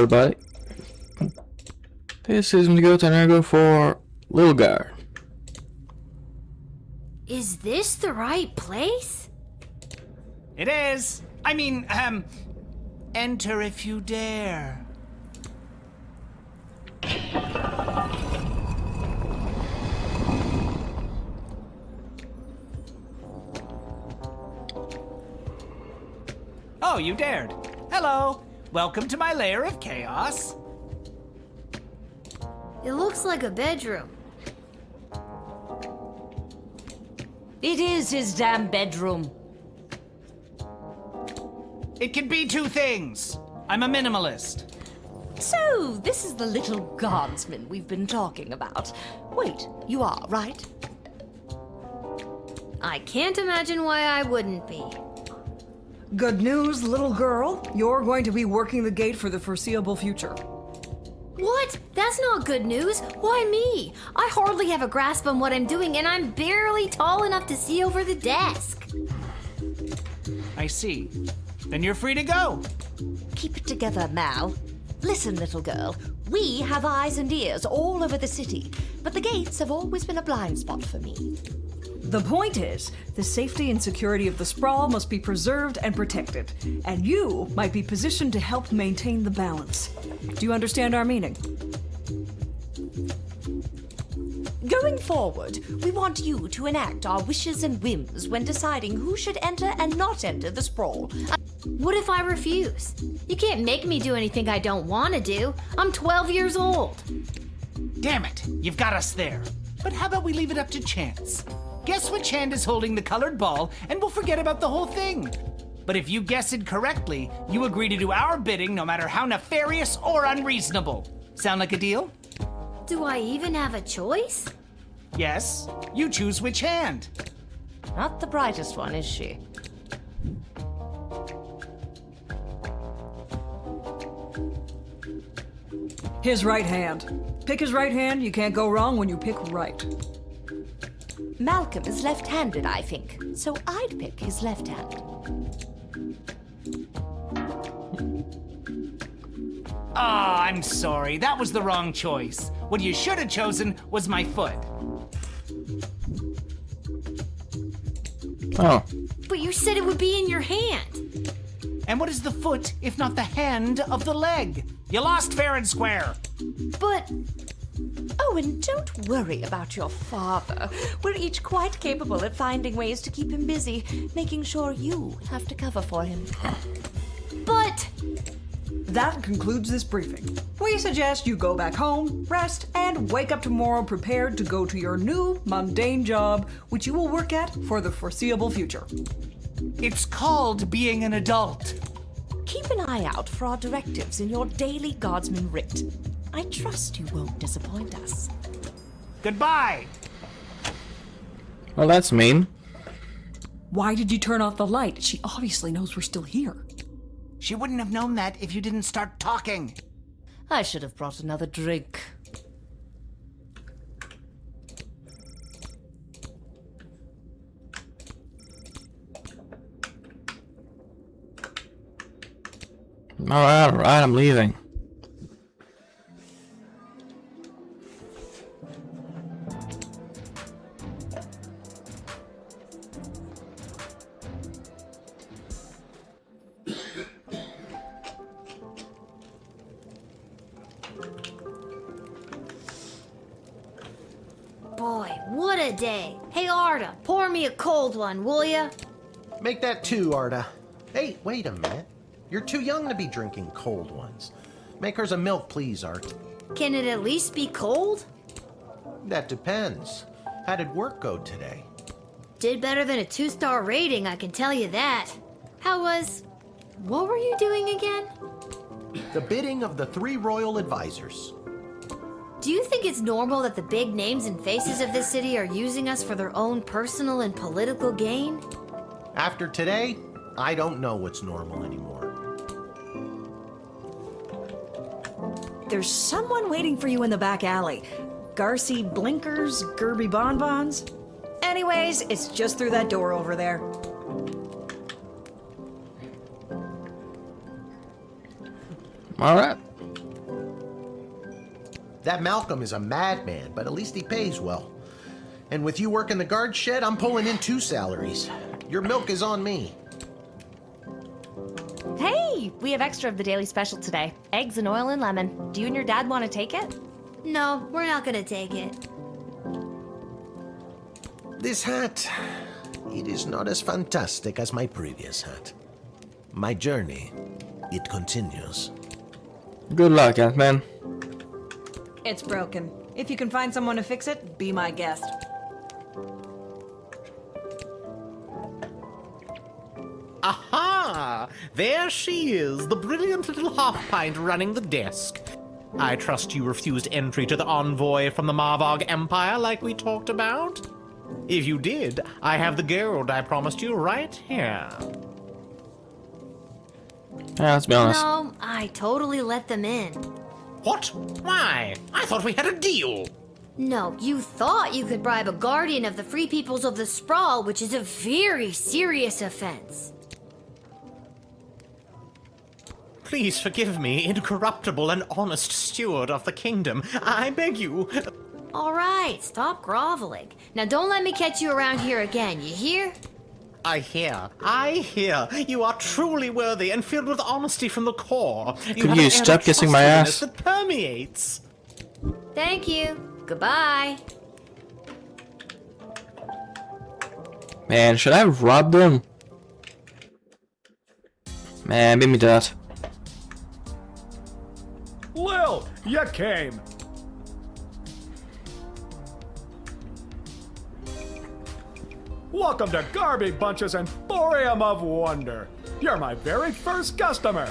everybody. This is Miguel Tanego for Little Guy. Is this the right place? It is. I mean, enter if you dare. Oh, you dared. Hello. Welcome to my lair of chaos. It looks like a bedroom. It is his damn bedroom. It can be two things. I'm a minimalist. So, this is the little guardsman we've been talking about. Wait, you are, right? I can't imagine why I wouldn't be. Good news, little girl. You're going to be working the gate for the foreseeable future. What? That's not good news. Why me? I hardly have a grasp on what I'm doing, and I'm barely tall enough to see over the desk. I see. Then you're free to go. Keep it together, Mal. Listen, little girl. We have eyes and ears all over the city, but the gates have always been a blind spot for me. The point is, the safety and security of the sprawl must be preserved and protected, and you might be positioned to help maintain the balance. Do you understand our meaning? Going forward, we want you to enact our wishes and whims when deciding who should enter and not enter the sprawl. What if I refuse? You can't make me do anything I don't want to do. I'm 12 years old. Damn it. You've got us there. But how about we leave it up to chance? Guess which hand is holding the colored ball, and we'll forget about the whole thing. But if you guess it correctly, you agree to do our bidding no matter how nefarious or unreasonable. Sound like a deal? Do I even have a choice? Yes. You choose which hand. Not the brightest one, is she? His right hand. Pick his right hand. You can't go wrong when you pick right. Malcolm is left-handed, I think, so I'd pick his left hand. Ah, I'm sorry. That was the wrong choice. What you should have chosen was my foot. Oh, But you said it would be in your hand. And what is the foot if not the hand of the leg? You lost fair and square. But Oh, and don't worry about your father. We're each quite capable at finding ways to keep him busy, making sure you have to cover for him. But That concludes this briefing. We suggest you go back home, rest, and wake up tomorrow prepared to go to your new mundane job, which you will work at for the foreseeable future. It's called being an adult. Keep an eye out for our directives in your daily guardsman writ. I trust you won't disappoint us. Goodbye. well, that's mean. Why did you turn off the light? She obviously knows we're still here. She wouldn't have known that if you didn't start talking. I should have brought another drink. All right, I'm leaving. boy, what a day. Hey, Arda, pour me a cold one, will ya? Make that two, Arda. Hey, wait a minute. You're too young to be drinking cold ones. Make hers a milk, please, Art. Can it at least be cold? That depends. How did work go today? Did better than a 2-star rating, I can tell you that. What were you doing again? The bidding of the 3 royal advisors. Do you think it's normal that the big names and faces of this city are using us for their own personal and political gain? After today, I don't know what's normal anymore. There's someone waiting for you in the back alley. Garcy Blinkers, Gerby Bonbons. Anyways, it's just through that door over there. All right. That Malcolm is a madman, but at least he pays well. And with you working the guard shed, I'm pulling in 2 salaries. Your milk is on me. Hey, we have extra of the daily special today. Eggs and oil and lemon. Do you and your dad want to take it? No, we're not gonna take it. This hat, it is not as fantastic as my previous hat. My journey, it continues. Good luck, Ant-Man. It's broken. If you can find someone to fix it, be my guest. Aha! There she is, the brilliant little half-pint running the desk. I trust you refused entry to the envoy from the Marvog Empire like we talked about? If you did, I have the gold I promised you right here. Yeah, let's be honest. No, I totally let them in. What? Why? I thought we had a deal. No, you thought you could bribe a guardian of the Free Peoples of the Sprawl, which is a very serious offense. Please forgive me, incorruptible and honest steward of the kingdom. I beg you. All right, stop groveling. Now don't let me catch you around here again, you hear? I hear. You are truly worthy and filled with honesty from the core. Could you stop kissing my ass? That permeates. Thank you. Goodbye. Man, should I have robbed them? Man, beat me to that. Lil, you came. Welcome to Garby Bunch's Emporium of Wonder. You're my very first customer.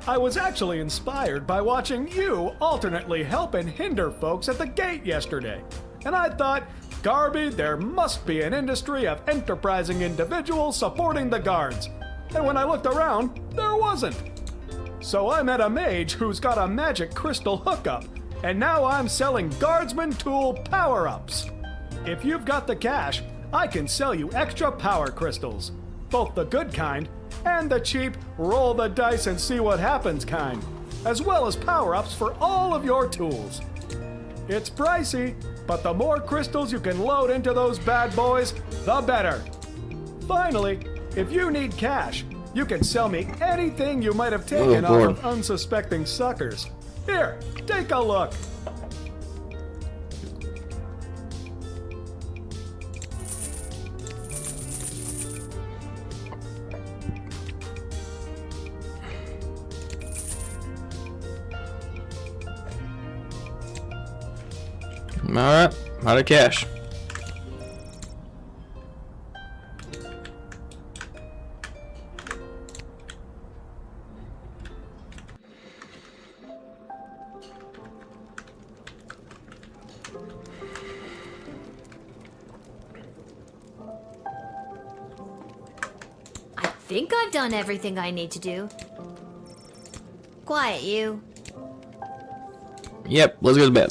I was actually inspired by watching you alternately help and hinder folks at the gate yesterday. And I thought, Garby, there must be an industry of enterprising individuals supporting the guards. And when I looked around, there wasn't. So I met a mage who's got a magic crystal hookup, and now I'm selling guardsman tool power-ups. If you've got the cash, I can sell you extra power crystals, both the good kind and the cheap roll the dice and see what happens kind, as well as power-ups for all of your tools. It's pricey, but the more crystals you can load into those bad boys, the better. Finally, if you need cash, you can sell me anything you might have taken off of unsuspecting suckers. Here, take a look. Alright, out of cash. I think I've done everything I need to do. Quiet, you. Yep, let's go to bed.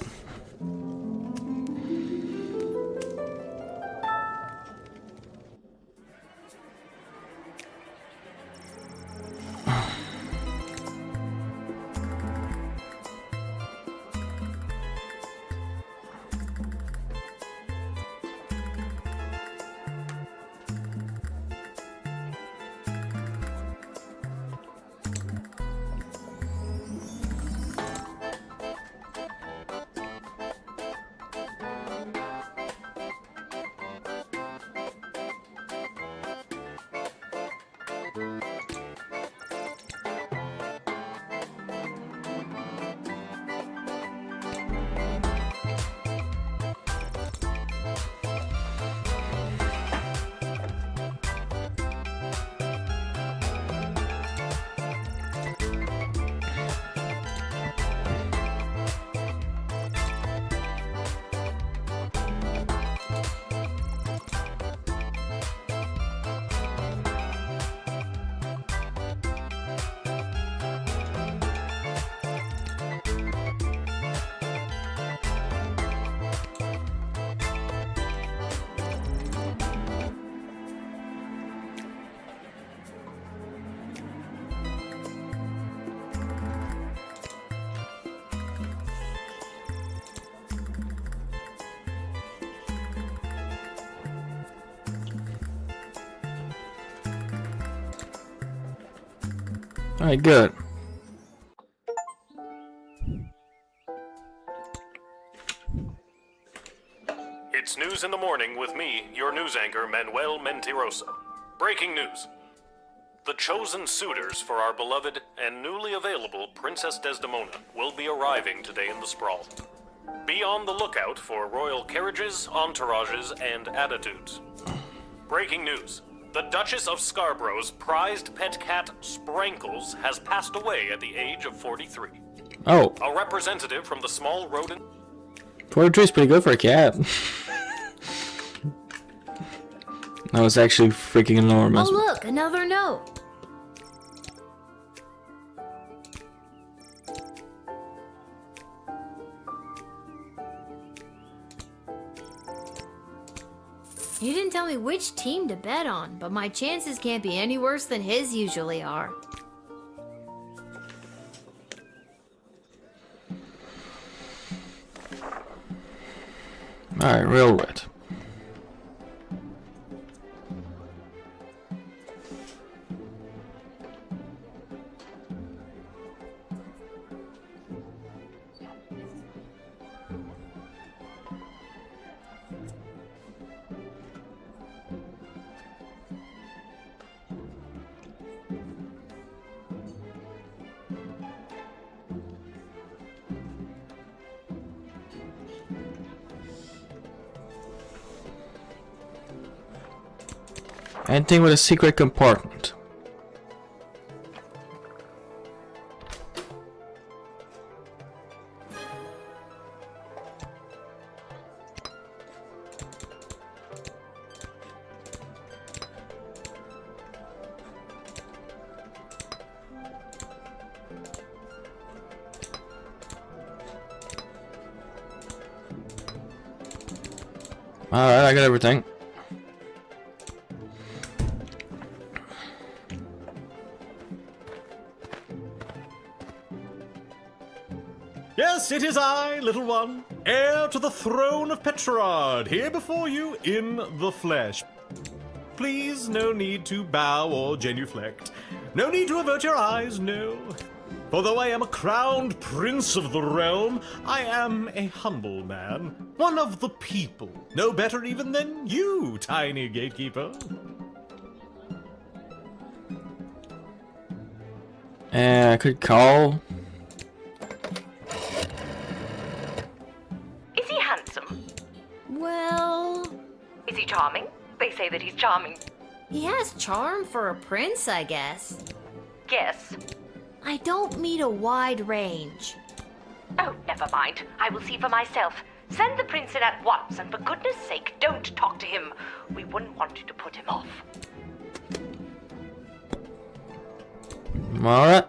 Alright, good. It's news in the morning with me, your news anchor, Manuel Mentiroso. Breaking news. The chosen suitors for our beloved and newly available Princess Desdemona will be arriving today in the Sprawl. Be on the lookout for royal carriages, entourages, and attitudes. Breaking news. The Duchess of Scarborough's prized pet cat, Sprankles, has passed away at the age of 43. Oh, A representative from the small rodent... 43 is pretty good for a cat. That was actually freaking enormous. Oh look, another note. You didn't tell me which team to bet on, but my chances can't be any worse than his usually are. Alright, real red. Anything with a secret compartment. Alright, I got everything. Yes, it is I, little one, heir to the throne of Petrarch, here before you in the flesh. Please, no need to bow or genuflect. No need to avert your eyes, no. For though I am a crowned prince of the realm, I am a humble man, one of the people, no better even than you, tiny gatekeeper. I could call. Is he handsome? Well, Is he charming? They say that he's charming. he has charm for a prince, I guess. Guess. I don't meet a wide range. Oh, never mind. I will see for myself. Send the prince in at once, and for goodness sake, don't talk to him. We wouldn't want you to put him off. Alright.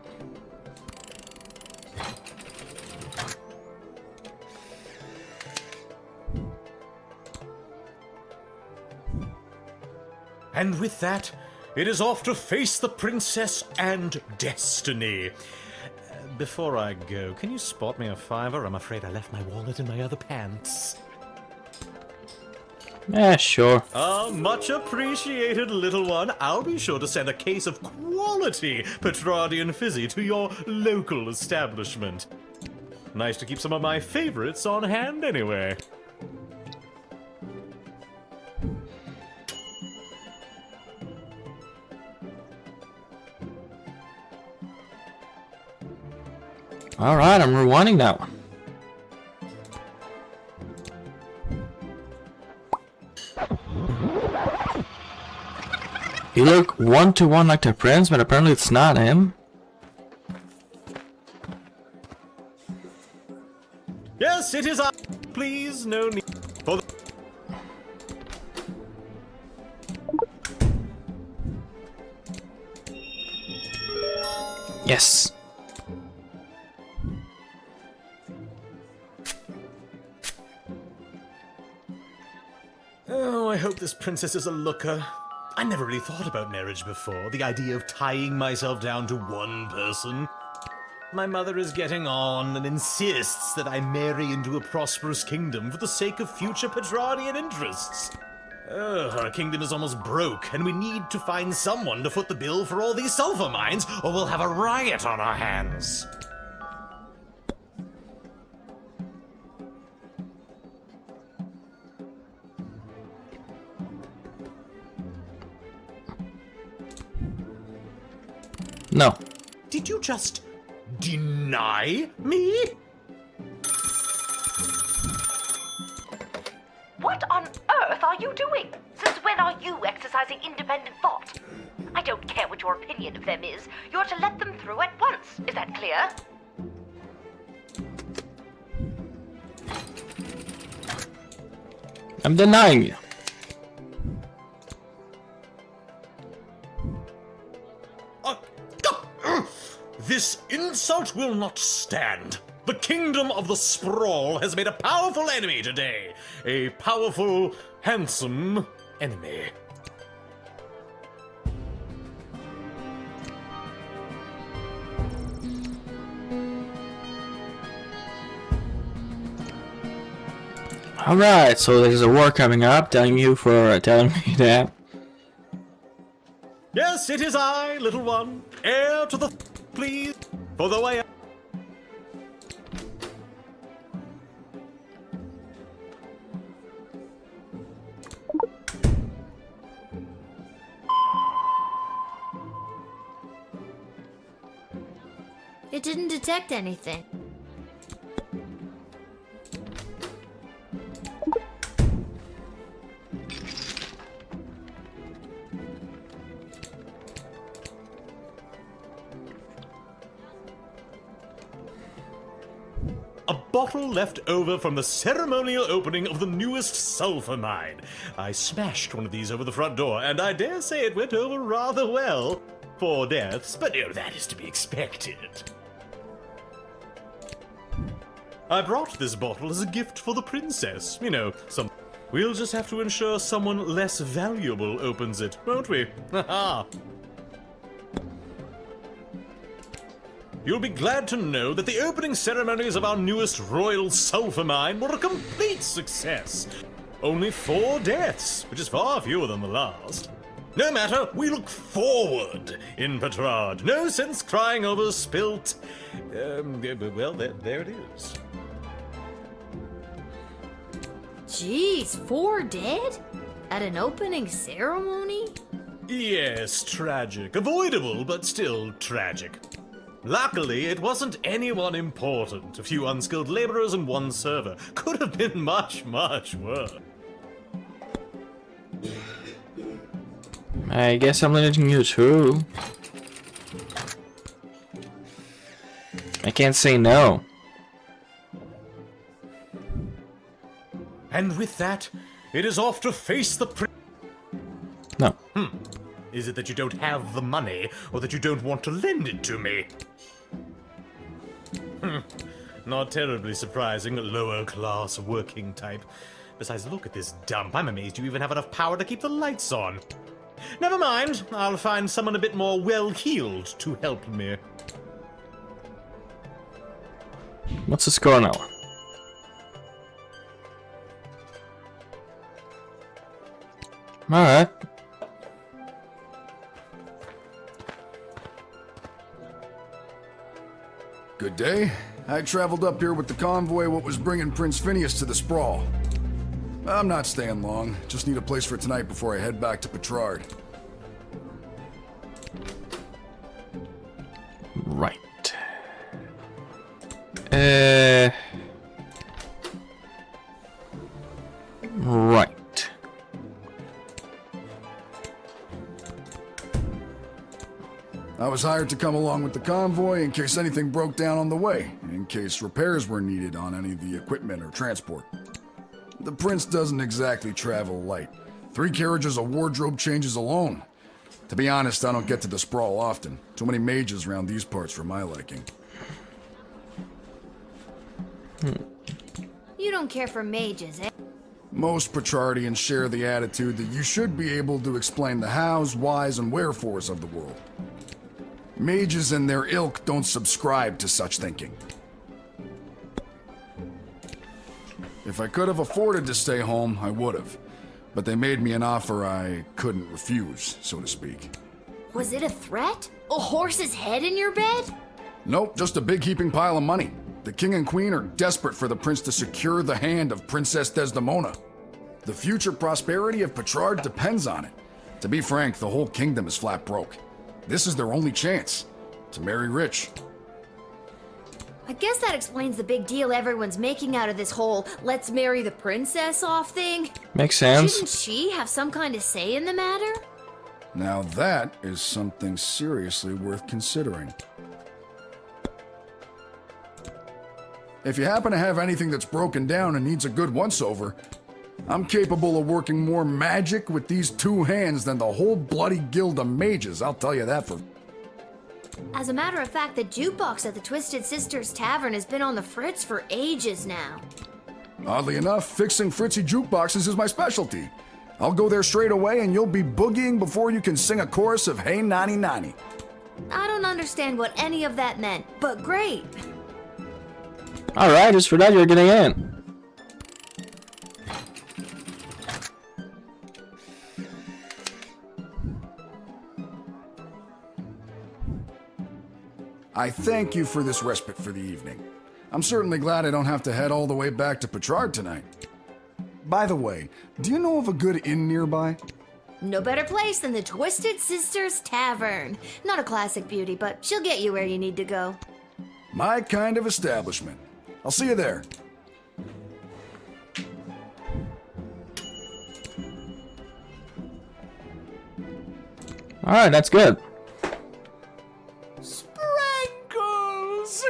And with that, it is off to face the princess and destiny. Before I go, can you spot me a $5? I'm afraid I left my wallet in my other pants. Yeah, sure. Much appreciated, little one. I'll be sure to send a case of quality Petrardian fizzy to your local establishment. Nice to keep some of my favorites on hand anyway. Alright, I'm rewinding that one. You look one-to-one like the prince, but apparently it's not him. Yes, it is I. Please, no need for the... Yes. Oh, I hope this princess is a looker. I never really thought about marriage before, the idea of tying myself down to one person. My mother is getting on and insists that I marry into a prosperous kingdom for the sake of future Petrardian interests. Our kingdom is almost broke, and we need to find someone to foot the bill for all these sulfur mines, or we'll have a riot on our hands. No. Did you just deny me? What on earth are you doing? Since when are you exercising independent thought? I don't care what your opinion of them is. You're to let them through at once. Is that clear? I'm denying you. This insult will not stand. The kingdom of the sprawl has made a powerful enemy today. A powerful, handsome enemy. Alright, so there's a war coming up. Telling you for telling me that. Yes, it is I, little one. Heir to the please. For the way. It didn't detect anything. A bottle left over from the ceremonial opening of the newest sulfur mine. I smashed one of these over the front door, and I dare say it went over rather well. 4 deaths, but that is to be expected. I brought this bottle as a gift for the princess. You know, we'll just have to ensure someone less valuable opens it, won't we? Haha. You'll be glad to know that the opening ceremonies of our newest royal sulfur mine were a complete success. Only 4 deaths, which is far fewer than the last. No matter, we look forward in Petrard. No sense crying over spilt. Well, there it is. Jeez, 4 dead? At an opening ceremony? Yes, tragic. Avoidable, but still tragic. Luckily, it wasn't anyone important. A few unskilled laborers and 1 server. Could have been much, much worse. I guess I'm letting you too. I can't say no. And with that, it is off to face the No. Is it that you don't have the money, or that you don't want to lend it to me? Not terribly surprising, lower class working type. Besides, look at this dump. I'm amazed you even have enough power to keep the lights on. Never mind, I'll find someone a bit more well-heeled to help me. What's the score now? Alright. Good day. I traveled up here with the convoy what was bringing Prince Phineas to the sprawl. I'm not staying long. Just need a place for tonight before I head back to Petrard. Right. Right. I was hired to come along with the convoy in case anything broke down on the way, in case repairs were needed on any of the equipment or transport. The prince doesn't exactly travel light. 3 carriages of wardrobe changes alone. To be honest, I don't get to the sprawl often. Too many mages around these parts for my liking. You don't care for mages, eh? Most Petrardians share the attitude that you should be able to explain the hows, whys, and wherefores of the world. Mages and their ilk don't subscribe to such thinking. If I could have afforded to stay home, I would have. but they made me an offer I couldn't refuse, so to speak. Was it a threat? A horse's head in your bed? Nope, just a big heaping pile of money. The king and queen are desperate for the prince to secure the hand of Princess Desdemona. The future prosperity of Petrard depends on it. To be frank, the whole kingdom is flat broke. This is their only chance to marry rich. I guess that explains the big deal everyone's making out of this whole let's marry the princess off thing. Makes sense. Shouldn't she have some kind of say in the matter? Now that is something seriously worth considering. If you happen to have anything that's broken down and needs a good once-over, I'm capable of working more magic with these two hands than the whole bloody guild of mages, I'll tell you that for... As a matter of fact, the jukebox at the Twisted Sisters Tavern has been on the fritz for ages now. Oddly enough, fixing fritzy jukeboxes is my specialty. I'll go there straight away and you'll be boogieing before you can sing a chorus of Hey Nani Nani. I don't understand what any of that meant, but great. Alright, just for that you're getting in. I thank you for this respite for the evening. I'm certainly glad I don't have to head all the way back to Petrard tonight. By the way, do you know of a good inn nearby? No better place than the Twisted Sisters Tavern. Not a classic beauty, but she'll get you where you need to go. My kind of establishment. I'll see you there. Alright, that's good. Sprankles!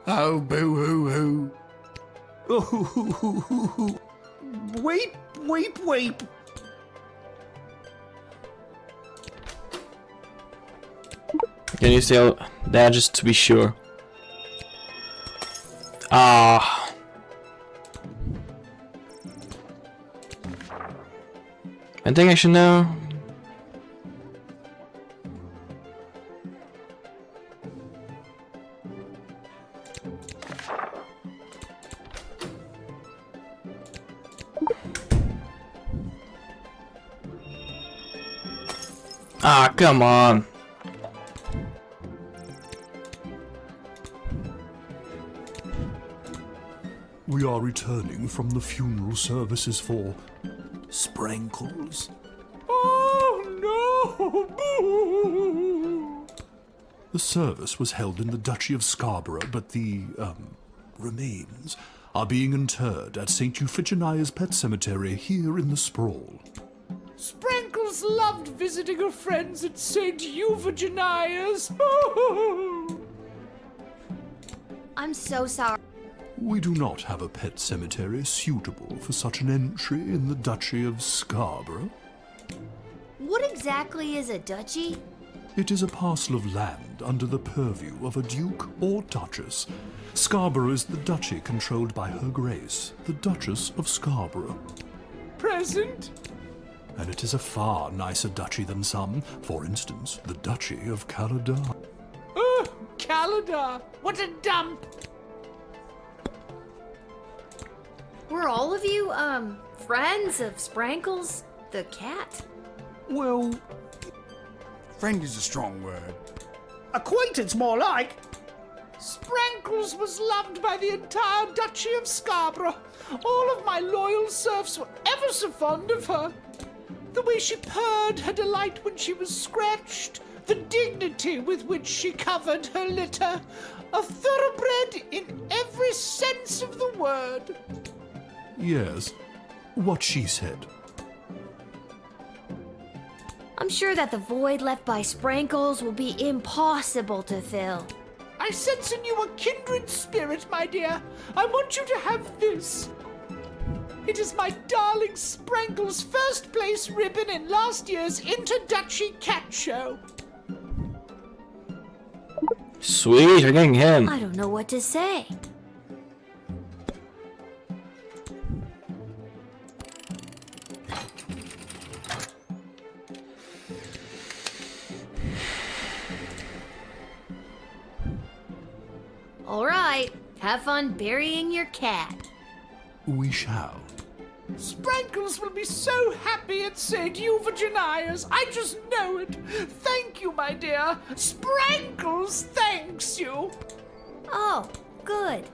Oh, boo-hoo-hoo. Wait. Can you say that just to be sure? Ah. I think I should know. Ah, come on. We are returning from the funeral services for Sprankles. Oh no! Boo! The service was held in the Duchy of Scarborough, but the, remains are being interred at St. Euphigenia's Pet Cemetery here in the Sprawl. Sprankles loved visiting her friends at St. Euphigenia's. I'm so sorry. We do not have a pet cemetery suitable for such an entry in the Duchy of Scarborough. What exactly is a duchy? It is a parcel of land under the purview of a duke or duchess. Scarborough is the duchy controlled by Her Grace, the Duchess of Scarborough. Present? And it is a far nicer duchy than some, for instance, the Duchy of Caladar. Oh, Caladar! What a dump! Were all of you, friends of Sprankles the cat? Well, Friend is a strong word. Acquaintance, more like. Sprankles was loved by the entire Duchy of Scarborough. All of my loyal serfs were ever so fond of her. The way she purred her delight when she was scratched, the dignity with which she covered her litter, a thoroughbred in every sense of the word. yes, what she said. I'm sure that the void left by Sprankles will be impossible to fill. I sense in you a kindred spirit, my dear. I want you to have this. It is my darling Sprankles' first place ribbon in last year's Inter-Duchy Cat Show. Sweet, you're getting him. I don't know what to say. All right, Have fun burying your cat. We shall. Sprankles will be so happy at St. Euphigenia's. I just know it. Thank you, my dear. Sprankles thanks you. Oh, good.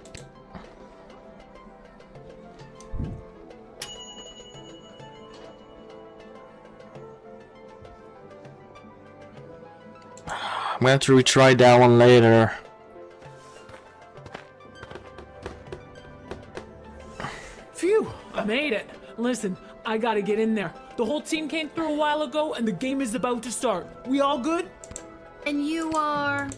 I'm gonna have to retry that one later. Phew, I made it. Listen, I gotta get in there. The whole team came through a while ago and the game is about to start. We all good? And you are?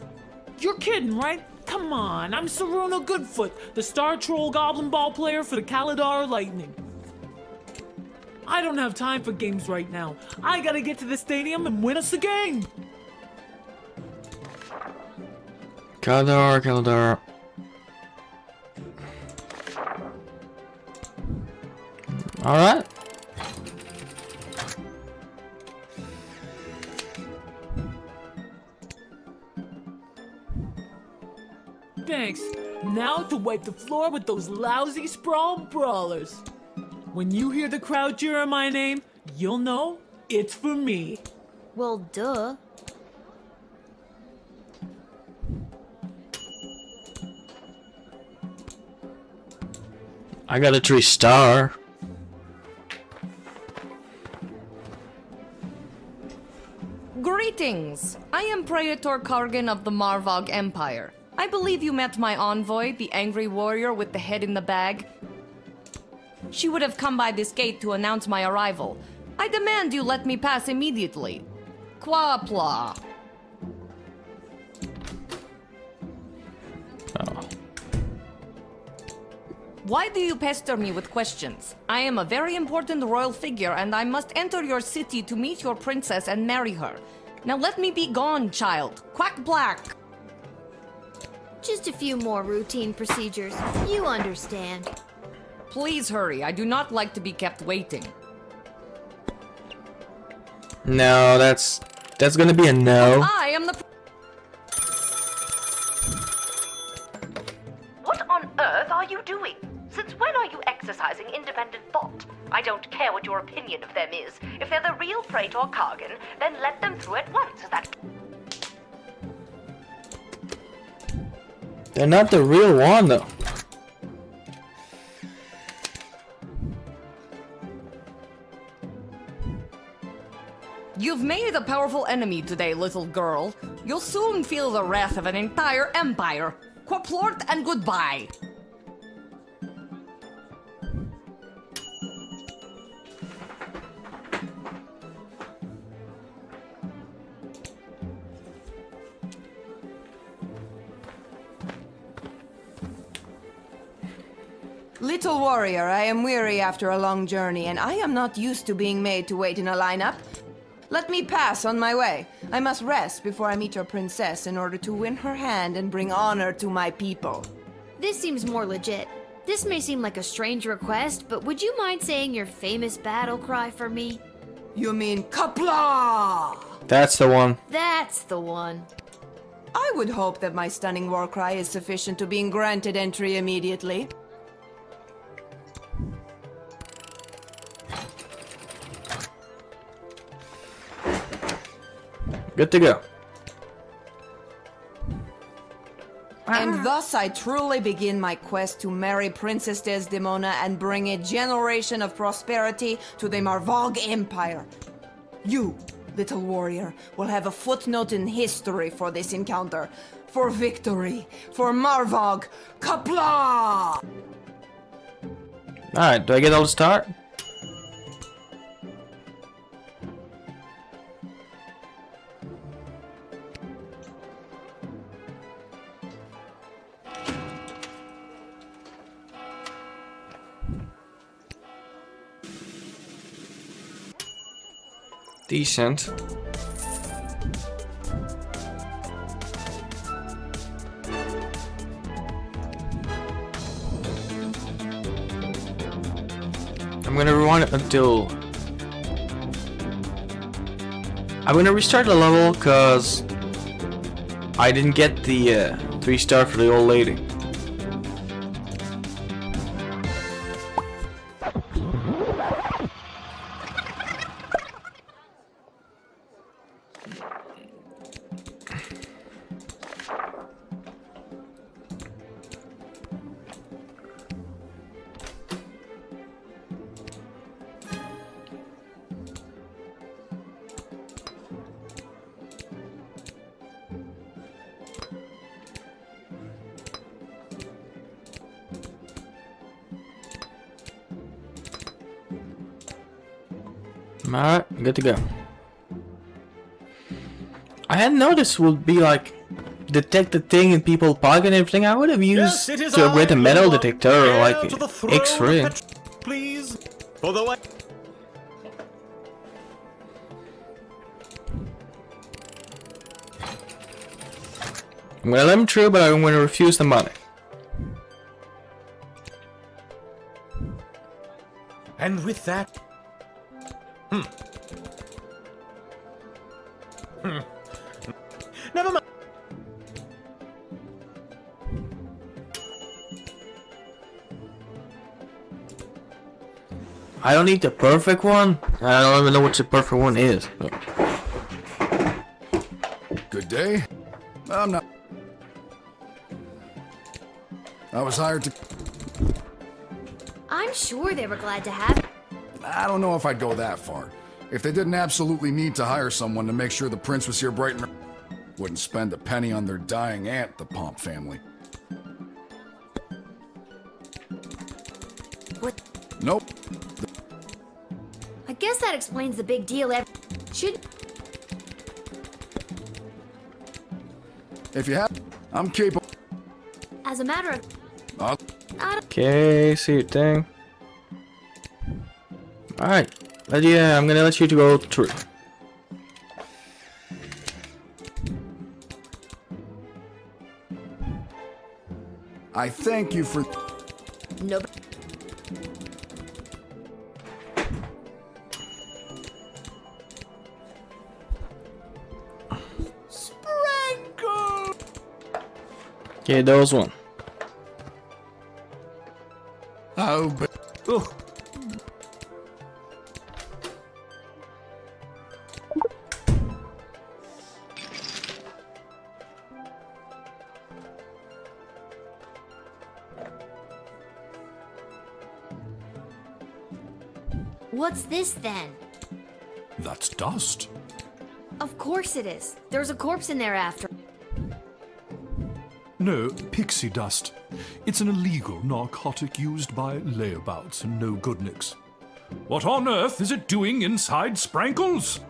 You're kidding, right? Come on, I'm Saruno Goodfoot, the Star Troll Goblin Ball player for the Kalidar Lightning. I don't have time for games right now. I gotta get to the stadium and win us the game. Kalidar. Alright. Thanks. Now to wipe the floor with those lousy sprawl brawlers. When you hear the crowd cheering my name, you'll know it's for me. Well, duh. I got a 3-star. Greetings! I am Praetor Kargan of the Marvog Empire. I believe you met my envoy, the angry warrior with the head in the bag. She would have come by this gate to announce my arrival. I demand you let me pass immediately. Quapla. Oh. Why do you pester me with questions? I am a very important royal figure and I must enter your city to meet your princess and marry her. Now let me be gone, child. Quack black. Just a few more routine procedures. You understand. Please hurry. I do not like to be kept waiting. No, that's gonna be a no. I am the... What on earth are you doing? Since when are you exercising independent thought? I don't care what your opinion of them is. If they're the real Praetor Kargan, then let them through at once. Is that... They're not the real one, though. You've made a powerful enemy today, little girl. You'll soon feel the wrath of an entire empire. Quaplort and goodbye. Little warrior, I am weary after a long journey, and I am not used to being made to wait in a lineup. Let me pass on my way. I must rest before I meet your princess in order to win her hand and bring honor to my people. This seems more legit. This may seem like a strange request, but would you mind saying your famous battle cry for me? You mean Kapla! That's the one. That's the one. I would hope that my stunning war cry is sufficient to being granted entry immediately. Good to go. And thus I truly begin my quest to marry Princess Desdemona and bring a generation of prosperity to the Marvog Empire. You, little warrior, will have a footnote in history for this encounter. For victory. For Marvog. Kapla! Alright, do I get all the start? Decent. I'm gonna rewind it until... I'm gonna restart the level because I didn't get the 3-star for the old lady. Alright, good to go. I hadn't noticed would be like detect the thing in people's pocket and everything. I would have used Yes, it is to upgrade the I, metal Lord. detector or Heir like to the throne X-ray. of please. Although I... I'm gonna let him through, but I'm gonna refuse the money. And with that... Never mind. I don't need the perfect one. I don't even know what the perfect one is. Good day. I'm not. I was hired to. I'm sure they were glad to have. I don't know if I'd go that far. If they didn't absolutely need to hire someone to make sure the prince was here bright and wouldn't spend a penny on their dying aunt, the Pomp family. What? Nope. I guess that explains the big deal. Should. If you have, I'm capable. As a matter of. Uh, Okay, see your thing. Alright. Yeah, I'm gonna let you to go through. I thank you for. No. Okay, there was one. Oh, but. What's this then? That's dust. Of course it is. There's a corpse in there after. No, pixie dust. It's an illegal narcotic used by layabouts and no-goodniks. What on earth is it doing inside Sprankles?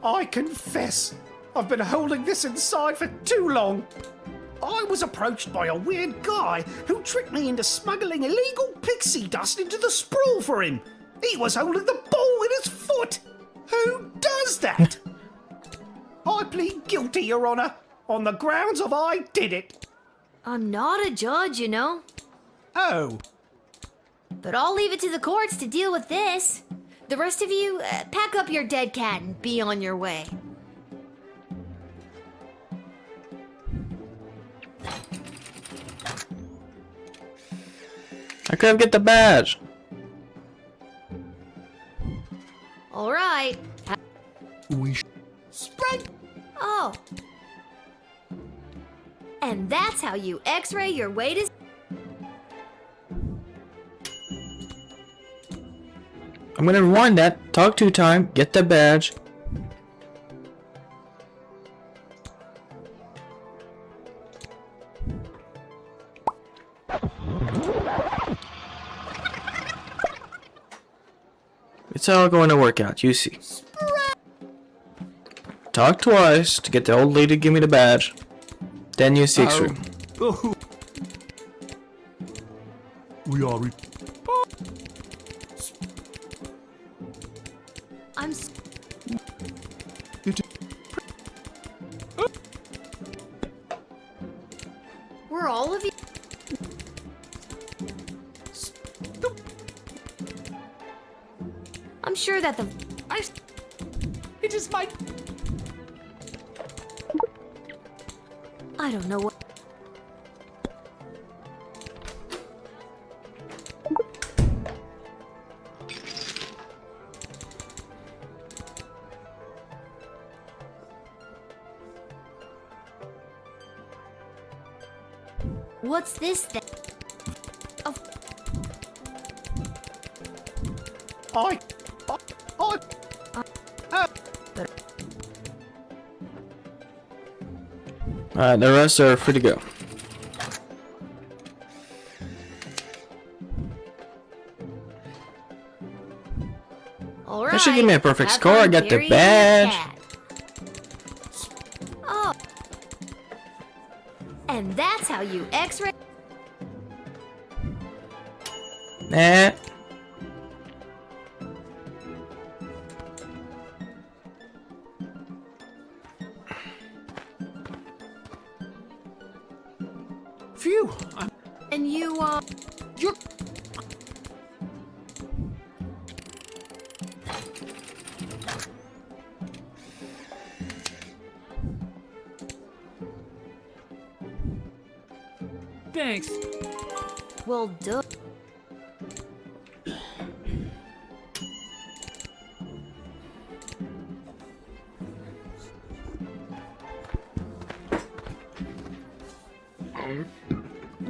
I confess, I've been holding this inside for too long. I was approached by a weird guy who tricked me into smuggling illegal pixie dust into the sprawl for him. He was holding the ball in his foot. Who does that? I plead guilty, Your Honor, on the grounds of I did it. I'm not a judge, you know. Oh. But I'll leave it to the courts to deal with this. The rest of you, pack up your dead cat and be on your way. I couldn't get the badge. All right. Sprank. Oh. And that's how you X-ray your way to. I'm gonna rewind that, talk 2 times, get the badge. It's all going to work out, you see. Talk twice to get the old lady to give me the badge. Then use the X-ray. We are. I'm. Were all of you? I'm sure that the. It is my. I don't know what. What's this then? Oh, Alright, the rest are free to go. all right. That should give me a perfect Have score. I fun got the burying badge. cat. Oh. And that's how you X-ray. Nah. Phew. And you, You're. Thanks. well, duh.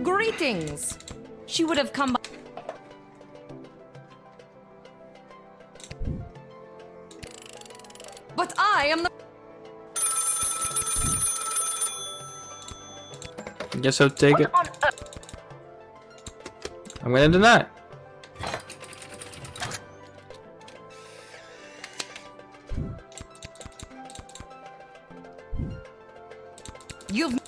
Greetings. She would have come by. But I am the. Guess I'll take it. I'm gonna deny it. You've.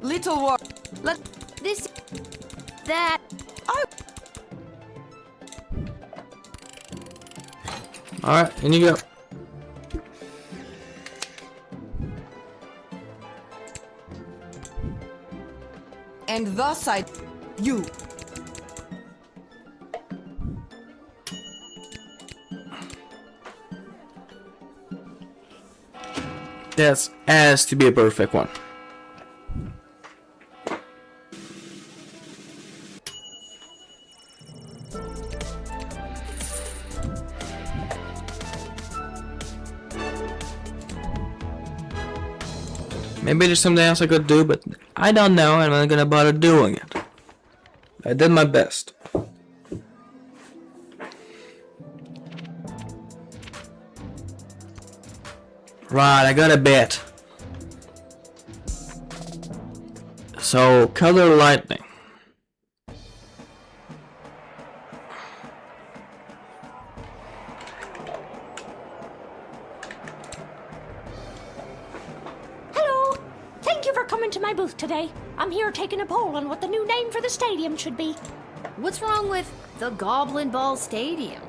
Little war. Let. This, that. Alright, in you go. And thus I. You. This has to be a perfect one. Maybe there's something else I could do, but I don't know, and I'm not gonna bother doing it. I did my best. Right, I got a bit. So, color lightning. Hello! Thank you for coming to my booth today. I'm here taking a poll on what the new name for the stadium should be. What's wrong with the Goblin Ball Stadium?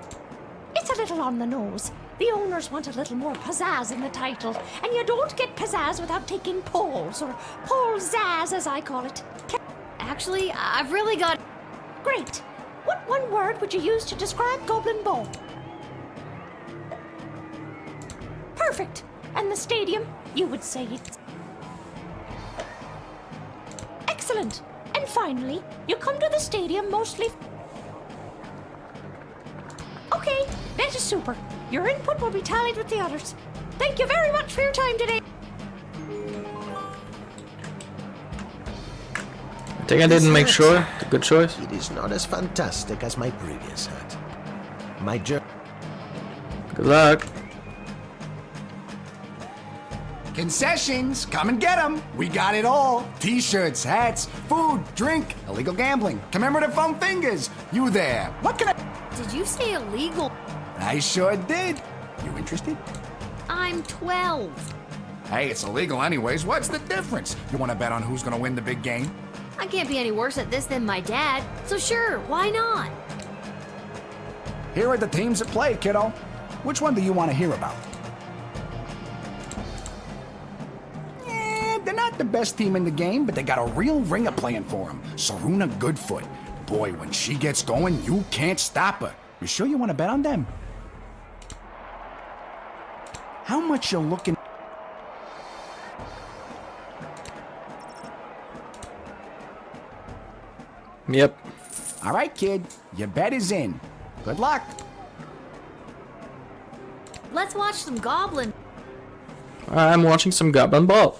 It's a little on the nose. The owners want a little more pizzazz in the title, and you don't get pizzazz without taking polls, or poll-zazz as I call it. Actually, I've really got... Great. What one word would you use to describe Goblin Ball? Perfect. And the stadium, you would say it's... Excellent. And finally, you come to the stadium mostly... Okay, that is super. Your input will be tallied with the others. Thank you very much for your time today. I think I didn't make sure. It's a good choice. It is not as fantastic as my previous hat. My journey. Good luck. Concessions, come and get them. We got it all. T-shirts, hats, food, drink, illegal gambling, commemorative foam fingers. You there? What can I... Did you say illegal? I sure did. You interested? I'm 12. Hey, it's illegal anyways. What's the difference? You want to bet on who's going to win the big game? I can't be any worse at this than my dad, so sure, why not? Here are the teams that play, kiddo. Which one do you want to hear about? They're not the best team in the game, but they got a real ringer playing for them. Saruna Goodfoot. Boy, when she gets going, you can't stop her. You sure you want to bet on them? How much you looking... Yep. All right, kid, your bet is in. Good luck. Let's watch some goblin. I'm watching some Goblin Ball.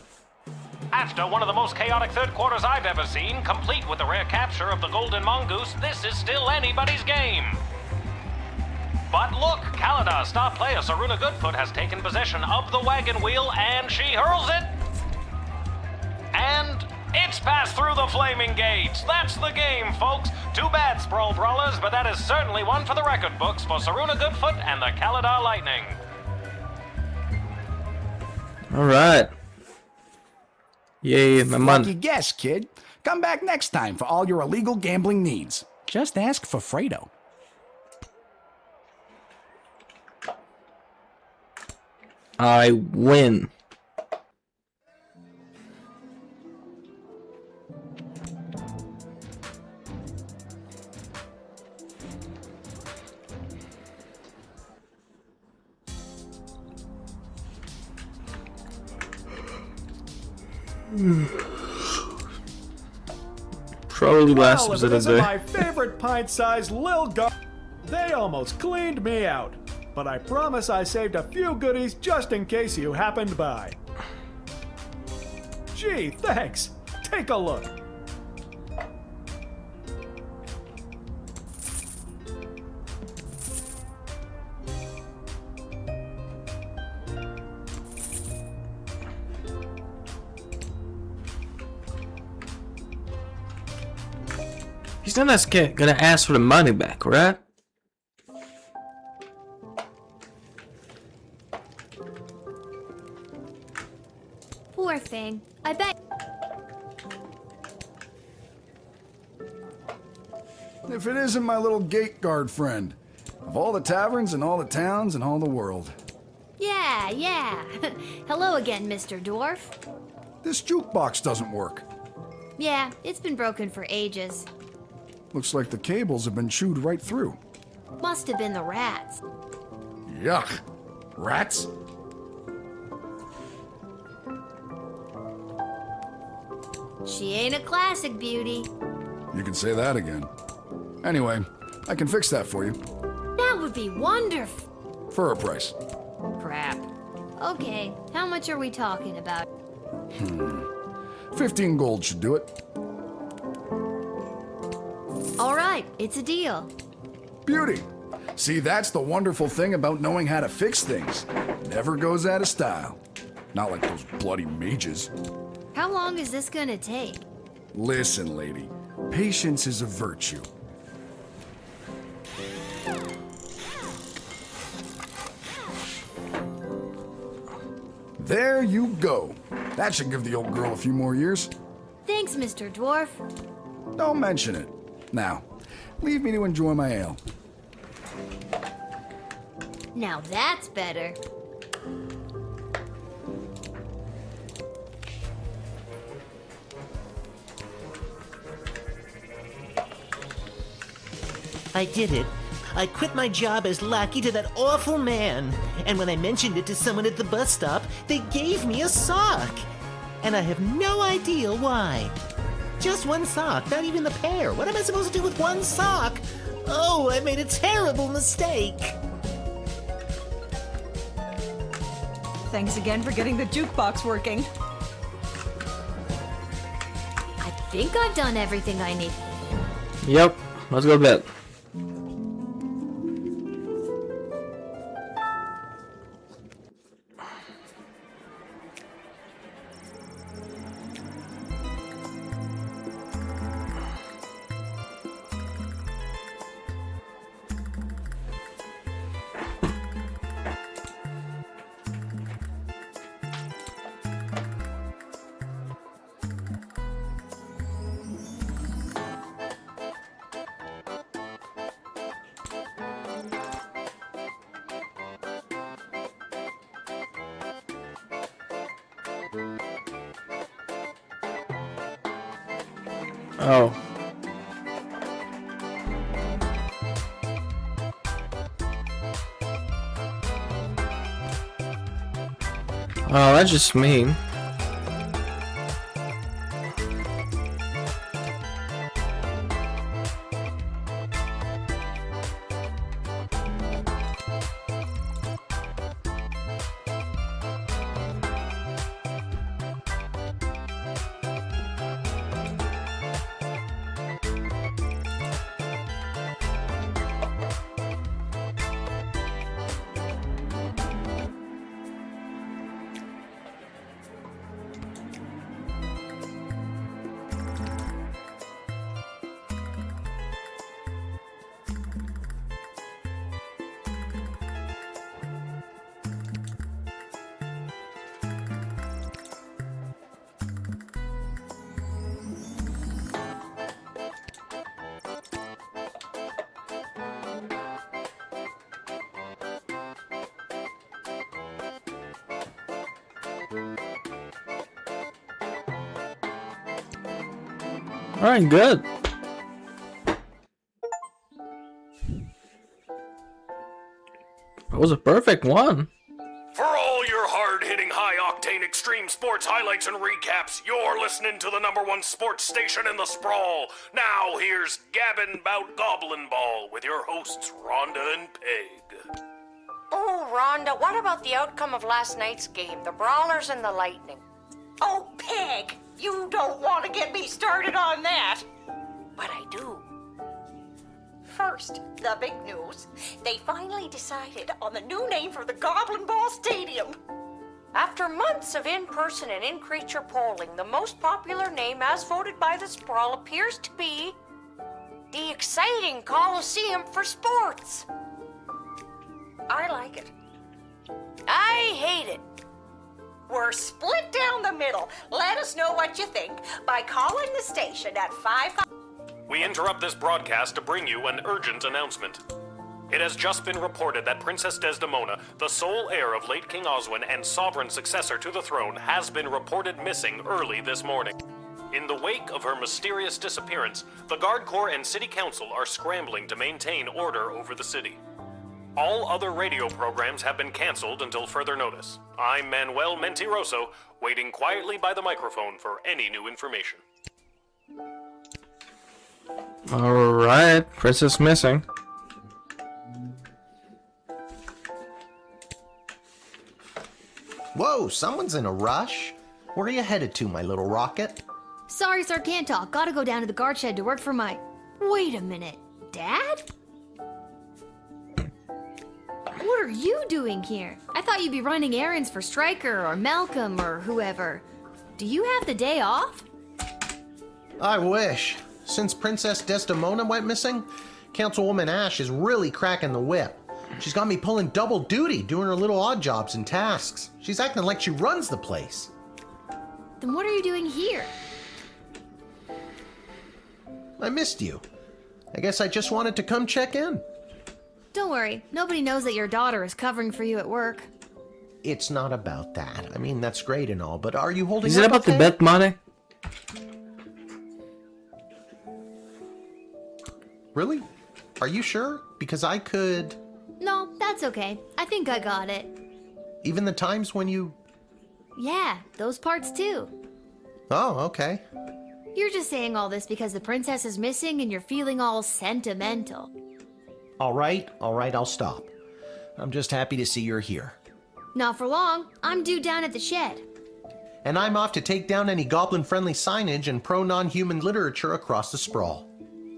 After one of the most chaotic third quarters I've ever seen, complete with the rare capture of the Golden Mongoose, this is still anybody's game. But look, Kaladar's star player Saruna Goodfoot has taken possession of the wagon wheel and she hurls it. And it's passed through the flaming gates. That's the game, folks. Too bad, Sprawl Brawlers, but that is certainly one for the record books for Saruna Goodfoot and the Kaladar Lightning. Alright. Yay, my money. Lucky guess, kid. Come back next time for all your illegal gambling needs. Just ask for Fredo. I win. Probably last Well, if visit it of isn't the day. my favorite pint-sized lil gar... They almost cleaned me out. But I promise I saved a few goodies just in case you happened by. Gee, thanks. Take a look. He's not gonna ask for the money back, right? Poor thing. I bet. If it isn't my little gate guard friend. Of all the taverns and all the towns and all the world. Yeah. Hello again, Mr. Dwarf. This jukebox doesn't work. Yeah, it's been broken for ages. Looks like the cables have been chewed right through. Must have been the rats. Yuck. Rats? She ain't a classic beauty. You can say that again. Anyway, I can fix that for you. That would be wonderful. For a price. Crap. Okay, how much are we talking about? 15 gold should do it. All right, it's a deal. Beauty. See, that's the wonderful thing about knowing how to fix things. Never goes out of style. Not like those bloody mages. How long is this gonna take? Listen, lady. Patience is a virtue. There you go. That should give the old girl a few more years. Thanks, Mr. Dwarf. Don't mention it. Now, leave me to enjoy my ale. Now that's better. I did it. I quit my job as lackey to that awful man. And when I mentioned it to someone at the bus stop, they gave me a sock. And I have no idea why. Just one sock, not even the pair. What am I supposed to do with one sock? Oh, I made a terrible mistake. Thanks again for getting the jukebox working. I think I've done everything I need. Yep, let's go to bed. Oh. Oh, that's just mean. Alright, good. That was a perfect one. For all your hard-hitting, high-octane extreme sports highlights and recaps, you're listening to the #1 sports station in the sprawl. Now here's Gabbin' 'Bout Goblin Ball with your hosts Rhonda and Peg. Oh, Rhonda, what about the outcome of last night's game, the Brawlers and the Lightning? Oh, Peg, you don't want to get me started on that. But I do. First, the big news. They finally decided on the new name for the Goblin Ball Stadium. After months of in-person and in-creature polling, the most popular name as voted by the Sprawl appears to be the exciting Coliseum for Sports. I like it. I hate it. We're split down the middle. Let us know what you think by calling the station at 5... We interrupt this broadcast to bring you an urgent announcement. It has just been reported that Princess Desdemona, the sole heir of late King Oswin and sovereign successor to the throne, has been reported missing early this morning. In the wake of her mysterious disappearance, the Guard Corps and City Council are scrambling to maintain order over the city. All other radio programs have been canceled until further notice. I'm Manuel Mentiroso, waiting quietly by the microphone for any new information. Alright, Princess missing. Whoa, someone's in a rush. Where are you headed to, my little rocket? Sorry, sir, can't talk. Gotta go down to the guard shed to work for my... Wait a minute. Dad? What are you doing here? I thought you'd be running errands for Stryker or Malcolm or whoever. Do you have the day off? I wish. Since Princess Desdemona went missing, Councilwoman Ash is really cracking the whip. She's got me pulling double duty, doing her little odd jobs and tasks. She's acting like she runs the place. Then what are you doing here? I missed you. I guess I just wanted to come check in. Don't worry, nobody knows that your daughter is covering for you at work. It's not about that. I mean, that's great and all, but are you holding Is it up about the okay? bet money? Really? Are you sure? Because I could... No, that's okay. I think I got it. Even the times when you... Yeah, those parts too. Oh, okay. You're just saying all this because the princess is missing and you're feeling all sentimental. All right, I'll stop. I'm just happy to see you're here. Not for long. I'm due down at the shed. And I'm off to take down any goblin-friendly signage and pro-non-human literature across the sprawl.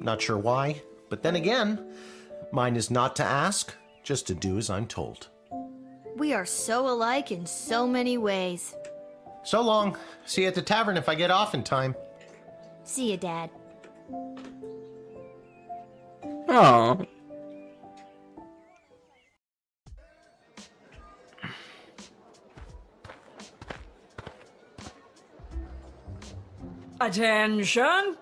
Not sure why, but then again, mine is not to ask, just to do as I'm told. We are so alike in so many ways. So long. See you at the tavern if I get off in time. See ya, Dad. Oh. Attention!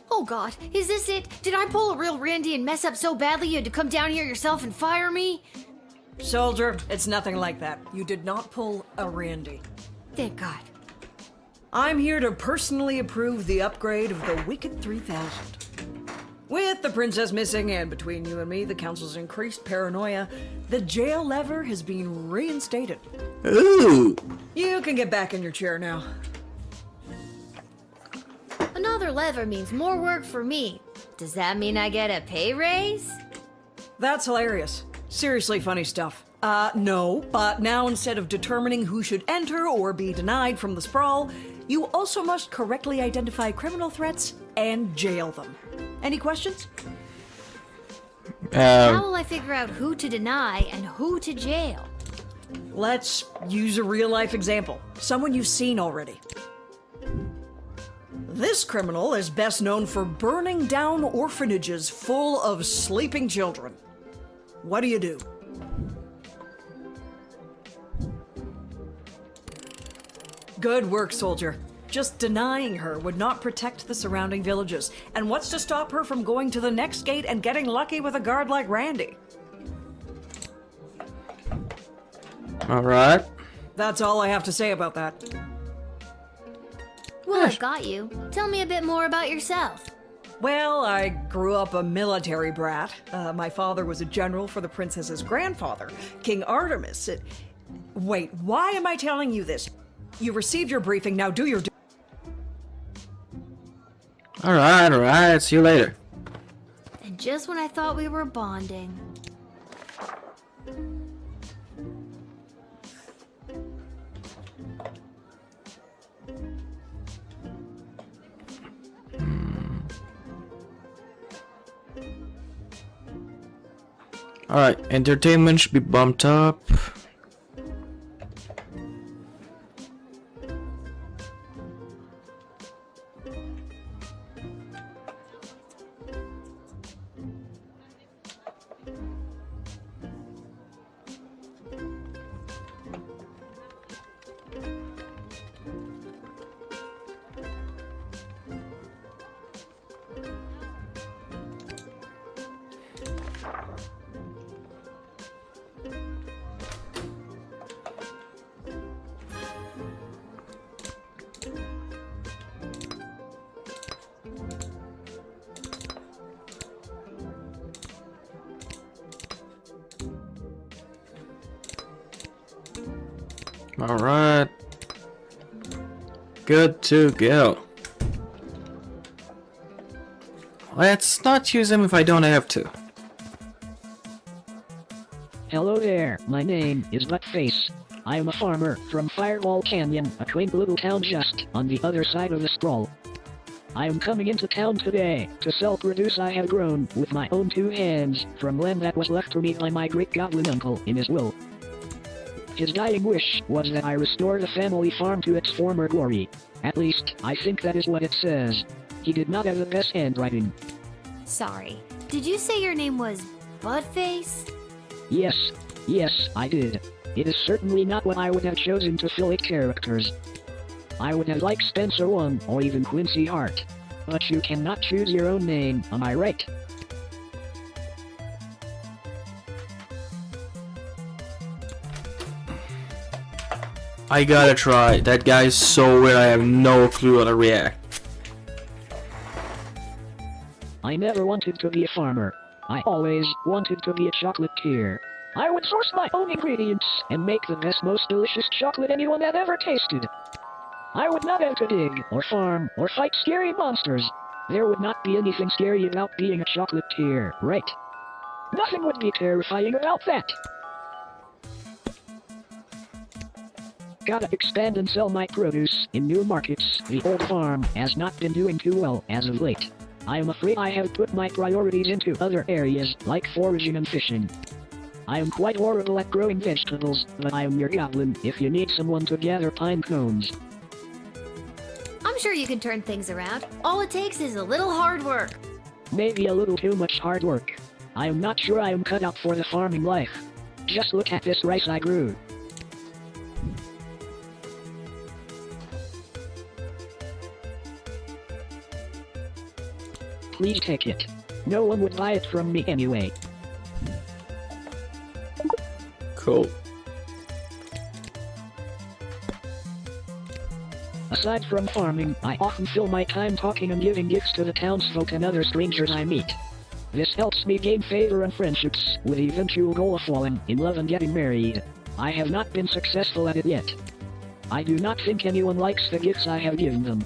Oh god, is this it? Did I pull a real Randy and mess up so badly you had to come down here yourself and fire me? Soldier, it's nothing like that. You did not pull a Randy. Thank God. I'm here to personally approve the upgrade of the Wicked 3000. With the princess missing and between you and me, the council's increased paranoia, the jail lever has been reinstated. Ooh. You can get back in your chair now. Another lever means more work for me. Does that mean I get a pay raise? That's hilarious. Seriously funny stuff. No, but now instead of determining who should enter or be denied from the sprawl, you also must correctly identify criminal threats and jail them. Any questions? How will I figure out who to deny and who to jail? Let's use a real-life example. Someone you've seen already. This criminal is best known for burning down orphanages full of sleeping children. What do you do? Good work, soldier. Just denying her would not protect the surrounding villages. And what's to stop her from going to the next gate and getting lucky with a guard like Randy? Alright. That's all I have to say about that. Well, I've got you. Tell me a bit more about yourself. Well, I grew up a military brat. My father was a general for the princess's grandfather, King Artemis. Wait, why am I telling you this? You received your briefing, now do your... Alright, see you later. And just when I thought we were bonding. Alright, entertainment should be bumped up. Alright. Good to go. Let's not use them if I don't have to. Hello there, my name is Buttface. I am a farmer from Firewall Canyon, a quaint little town just on the other side of the scroll. I am coming into town today to sell produce I have grown with my own 2 hands from land that was left to me by my great goblin uncle in his will. His dying wish was that I restore the family farm to its former glory. At least, I think that is what it says. He did not have the best handwriting. Sorry. Did you say your name was Buttface? Yes, I did. It is certainly not what I would have chosen to fill 8 characters. I would have liked Spencer 1 or even Quincy Hart. But you cannot choose your own name, am I right? I gotta try. That guy is so weird, I have no clue how to react. I never wanted to be a farmer. I always wanted to be a chocolatier. I would source my own ingredients and make the best, most delicious chocolate anyone had ever tasted. I would not have to dig, or farm, or fight scary monsters. There would not be anything scary about being a chocolatier, right? Nothing would be terrifying about that. Gotta expand and sell my produce in new markets. The old farm has not been doing too well as of late. I am afraid I have put my priorities into other areas, like foraging and fishing. I am quite horrible at growing vegetables, but I am your goblin if you need someone to gather pine cones. I'm sure you can turn things around. All it takes is a little hard work. Maybe a little too much hard work. I am not sure I am cut out for the farming life. Just look at this rice I grew. Please take it. No one would buy it from me anyway. Cool. Aside from farming, I often fill my time talking and giving gifts to the townsfolk and other strangers I meet. This helps me gain favor and friendships, with the eventual goal of falling in love and getting married. I have not been successful at it yet. I do not think anyone likes the gifts I have given them.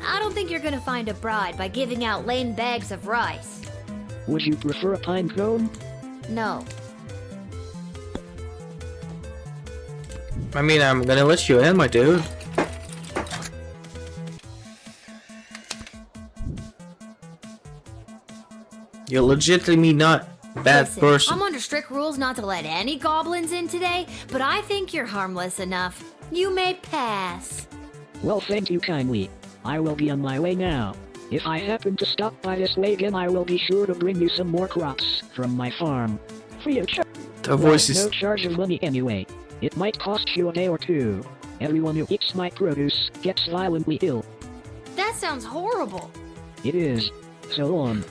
I don't think you're gonna find a bride by giving out lame bags of rice. Would you prefer a pine cone? No. I mean, I'm gonna let you in, my dude. You're legitimately not a bad Listen, person. I'm under strict rules not to let any goblins in today, but I think you're harmless enough. You may pass. Well, thank you kindly. I will be on my way now. If I happen to stop by this way again, I will be sure to bring you some more crops from my farm. Free of charge. The voice is... No charge of money anyway. It might cost you a day or two. Everyone who eats my produce gets violently ill. That sounds horrible. It is. So on.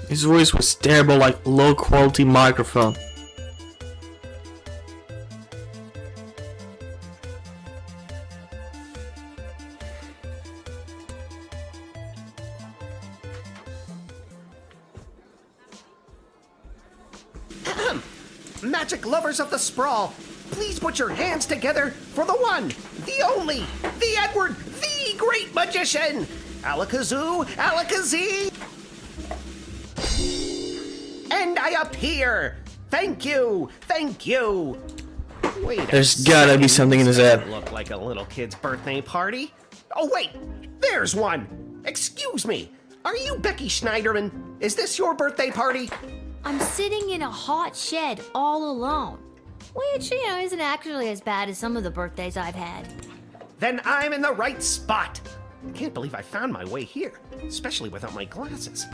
His voice was terrible, like low quality microphone. Magic lovers of the sprawl, please put your hands together for the one, the only, the Edward, the great magician! Alakazoo, Alakazee! And I appear! Thank you! Thank you! Wait, There's gotta be something in his head. Look like a little kid's birthday party. Oh wait, there's one! Excuse me, are you Becky Schneiderman? Is this your birthday party? I'm sitting in a hot shed all alone, which, isn't actually as bad as some of the birthdays I've had. Then I'm in the right spot. I can't believe I found my way here, especially without my glasses.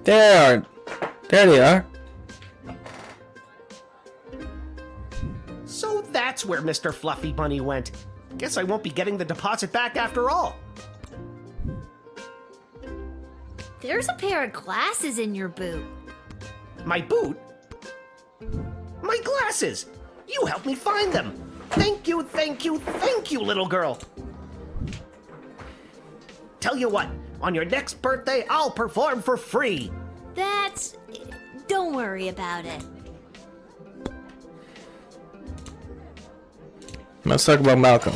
There they are. So that's where Mr. Fluffy Bunny went. Guess I won't be getting the deposit back after all. There's a pair of glasses in your boot. My boot? My glasses! You helped me find them! Thank you, thank you, thank you, little girl! Tell you what, on your next birthday, I'll perform for free! Don't worry about it. Let's talk about Malcolm.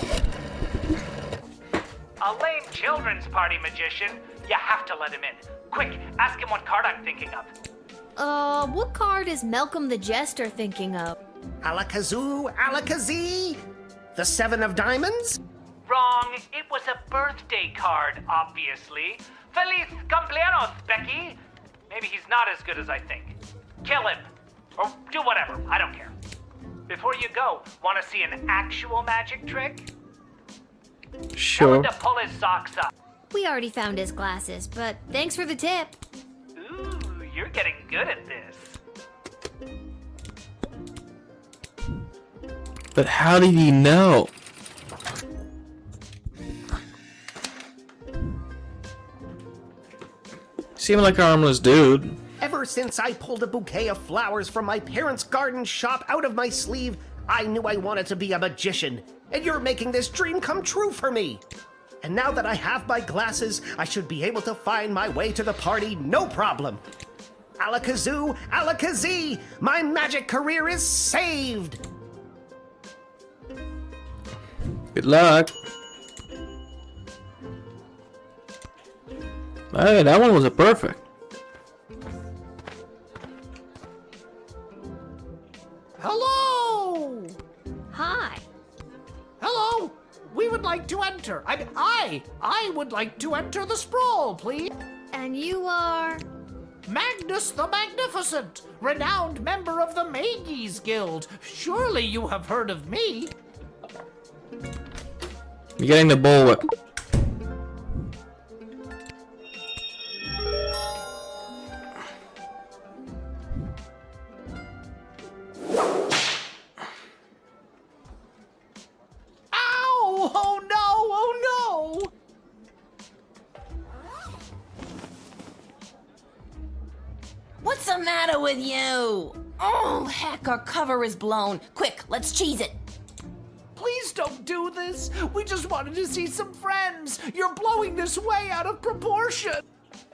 A lame children's party magician. You have to let him in. Quick, ask him what card I'm thinking of. What card is Malcolm the Jester thinking of? Alakazoo, Alakazee? The Seven of Diamonds? Wrong. It was a birthday card, obviously. Feliz cumpleaños, Becky. Maybe he's not as good as I think. Kill him. Or do whatever. I don't care. Before you go, want to see an actual magic trick? Sure. Tell him to pull his socks up. We already found his glasses, but thanks for the tip. Ooh, you're getting good at this. But how did he know? Seemed like an harmless dude. Ever since I pulled a bouquet of flowers from my parents' garden shop out of my sleeve, I knew I wanted to be a magician, and you're making this dream come true for me. And now that I have my glasses, I should be able to find my way to the party no problem. Alakazoo, Alakazee, my magic career is saved! Good luck. Hey, that one was a perfect. Hello! Hi. Hello! We would like to enter. I would like to enter the sprawl, please. And you are? Magnus the Magnificent, renowned member of the Mages Guild. Surely you have heard of me. You're getting the bullwhip. Ow! Oh no! Oh no! What's the matter with you? Oh, heck, our cover is blown. Quick, let's cheese it. Please don't do this. We just wanted to see some friends. You're blowing this way out of proportion.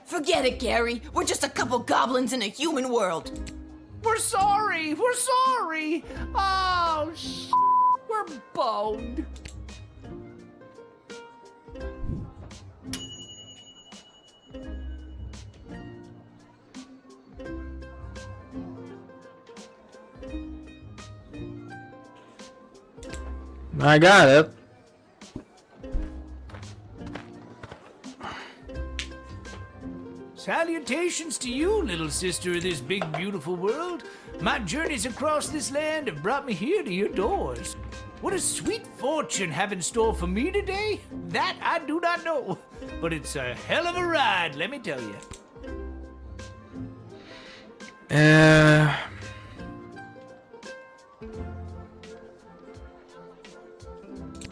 Forget it, Gary. We're just a couple goblins in a human world. We're sorry. We're sorry. Oh, we're boned. I got it. Salutations to you, little sister of this big, beautiful world. My journeys across this land have brought me here to your doors. What a sweet fortune have in store for me today, that I do not know. But it's a hell of a ride, let me tell you.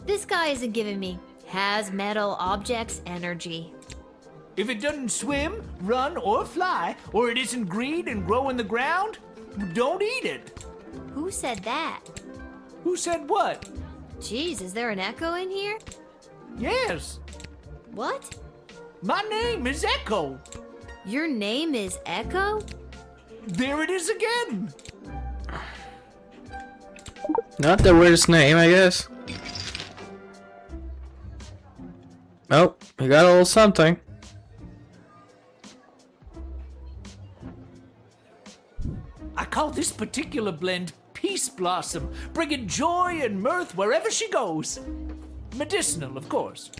This guy isn't giving me has metal objects energy. If it doesn't swim, run, or fly, or it isn't green and grow in the ground, don't eat it. Who said that? Who said what? Jeez, is there an echo in here? Yes. What? My name is Echo. Your name is Echo? There it is again. Not the weirdest name, I guess. Oh, we got a little something. I call this particular blend Peace Blossom, bringing joy and mirth wherever she goes. Medicinal, of course.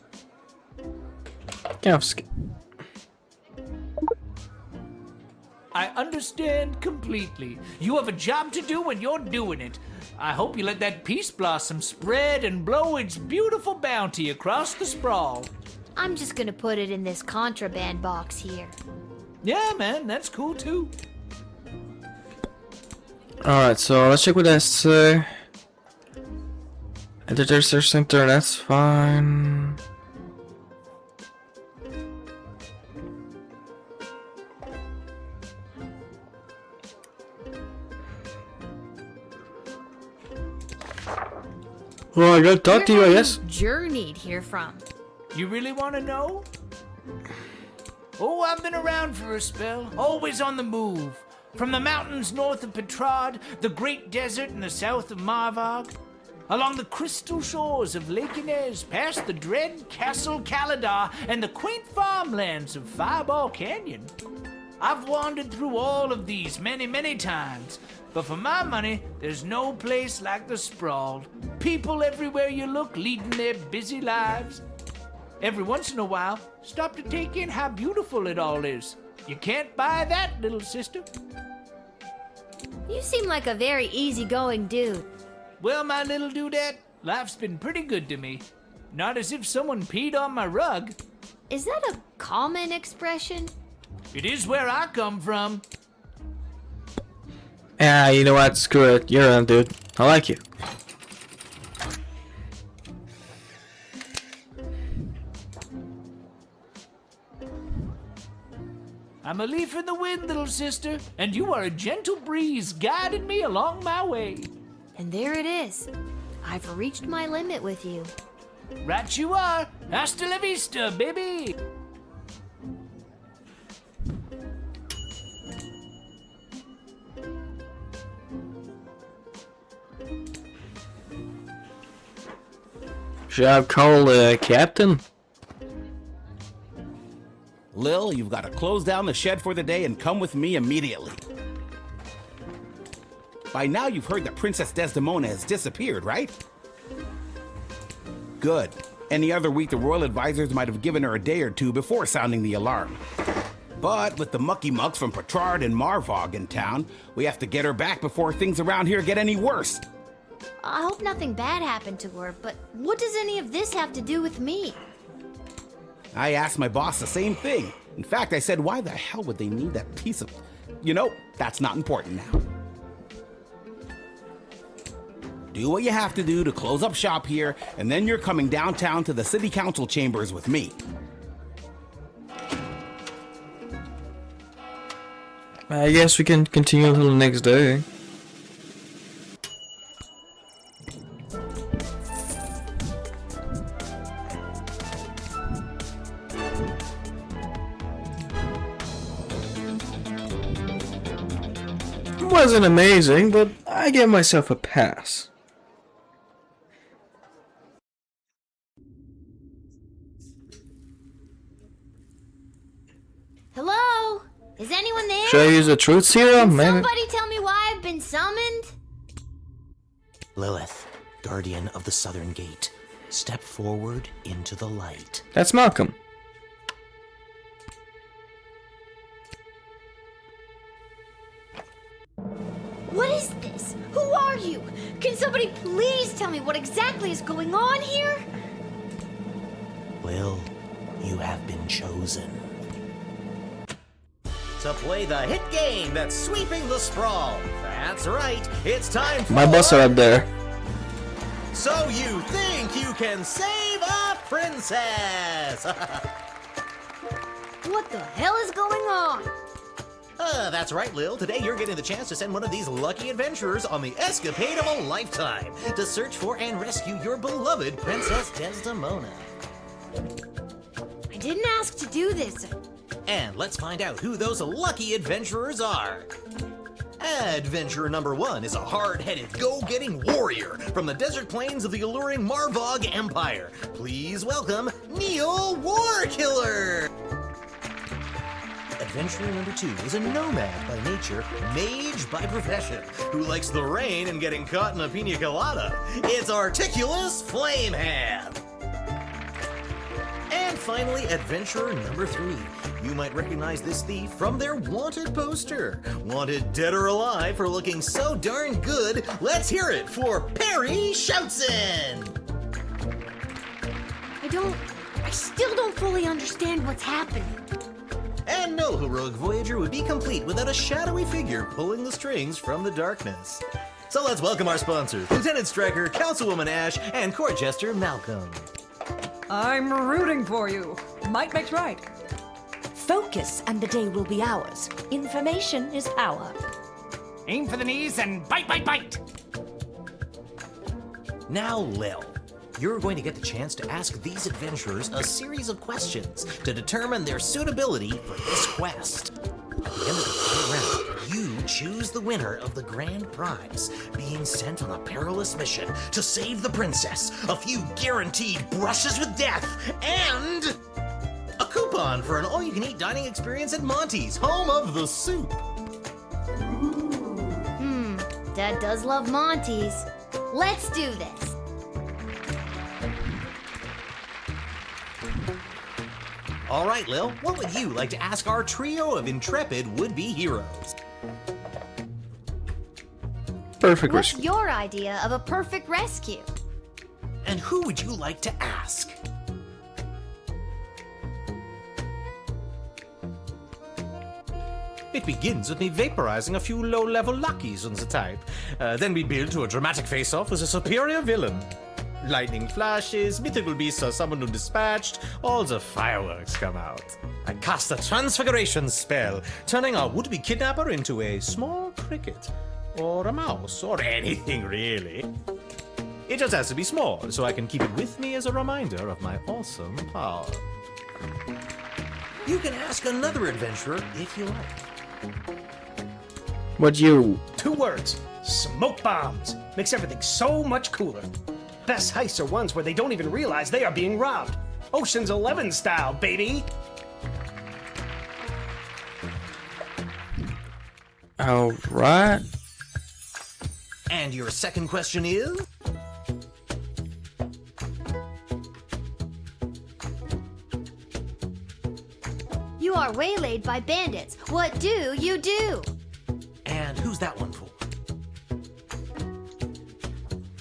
I understand completely. You have a job to do and you're doing it. I hope you let that peace blossom spread and blow its beautiful bounty across the sprawl. I'm just gonna put it in this contraband box here. Yeah, man, that's cool too. Alright, so let's check what that say. Editor search center, that's fine. Well, I gotta talk to you, I guess. Journeyed here from. You really want to know? Oh, I've been around for a spell, always on the move. From the mountains north of Petrard, the great desert in the south of Marvog, along the crystal shores of Lake Inez, past the dread Castle Caladar and the quaint farmlands of Fireball Canyon. I've wandered through all of these many, many times, but for my money, there's no place like the sprawl. People everywhere you look leading their busy lives. Every once in a while, stop to take in how beautiful it all is. You can't buy that, little sister. You seem like a very easygoing dude. Well, my little dudette, life's been pretty good to me. Not as if someone peed on my rug. Is that a common expression? It is where I come from. Yeah, you know what? Screw it. You're on, dude. I like you. I'm a leaf in the wind, little sister, and you are a gentle breeze guiding me along my way. And there it is. I've reached my limit with you. Right you are. Hasta la vista, baby. Should I call the captain? Lil, you've got to close down the shed for the day and come with me immediately. By now you've heard that Princess Desdemona has disappeared, right? Good. Any other week the royal advisors might have given her a day or two before sounding the alarm. But with the mucky mucks from Petrard and Marvog in town, we have to get her back before things around here get any worse. I hope nothing bad happened to her, but what does any of this have to do with me? I asked my boss the same thing. In fact, I said, why the hell would they need that piece of... You know, that's not important now. Do what you have to do to close up shop here, and then you're coming downtown to the city council chambers with me. I guess we can continue until the next day. It wasn't amazing, but I gave myself a pass. Hello? Is anyone there? Should I use the truth serum? Can Maybe. somebody tell me why I've been summoned? Lilith, guardian of the Southern Gate, step forward into the light. That's Malcolm. What is this? Who are you? Can somebody please tell me what exactly is going on here? Lil, you have been chosen. To play the hit game that's sweeping the sprawl. That's right, it's time for... My boss are up there. So you think you can save a princess? What the hell is going on? That's right, Lil. Today you're getting the chance to send one of these lucky adventurers on the escapade of a lifetime to search for and rescue your beloved Princess Desdemona. I didn't ask to do this. And let's find out who those lucky adventurers are. Adventurer number 1 is a hard-headed, go-getting warrior from the desert plains of the alluring Marvog Empire. Please welcome Neil Warkiller. Adventurer number 2 is a nomad by nature, mage by profession, who likes the rain and getting caught in a pina colada. It's Articulous Flamehand. And finally, adventurer number 3. You might recognize this thief from their wanted poster. Wanted dead or alive for looking so darn good. Let's hear it for Perry Shoutson! I still don't fully understand what's happening. And no heroic voyager would be complete without a shadowy figure pulling the strings from the darkness. So let's welcome our sponsors, Lieutenant Striker, Councilwoman Ash, and Court Jester Malcolm. I'm rooting for you. Might makes right. Focus and the day will be ours. Information is power. Aim for the knees and bite, bite, bite! Now, Lil, you're going to get the chance to ask these adventurers a series of questions to determine their suitability for this quest. At the end of the third round, you choose the winner of the grand prize, being sent on a perilous mission to save the princess, a few guaranteed brushes with death, and a coupon for an all-you-can-eat dining experience at Monty's, home of the soup. Dad does love Monty's. Let's do this. All right, Lil, what would you like to ask our trio of intrepid would-be heroes? Perfect What's rescue. your idea of a perfect rescue? And who would you like to ask? It begins with me vaporizing a few low-level lackeys on the type. Then we build to a dramatic face-off with a superior villain. Lightning flashes, mythical beasts are summoned and dispatched, all the fireworks come out. I cast a transfiguration spell, turning our would-be kidnapper into a small cricket, or a mouse, or anything really. It just has to be small, so I can keep it with me as a reminder of my awesome power. You can ask another adventurer if you like. What you? 2 words. Smoke bombs. Makes everything so much cooler. Best heists are ones where they don't even realize they are being robbed. Ocean's 11 style, baby. All right. And your second question is? You are waylaid by bandits. What do you do? And who's that one for?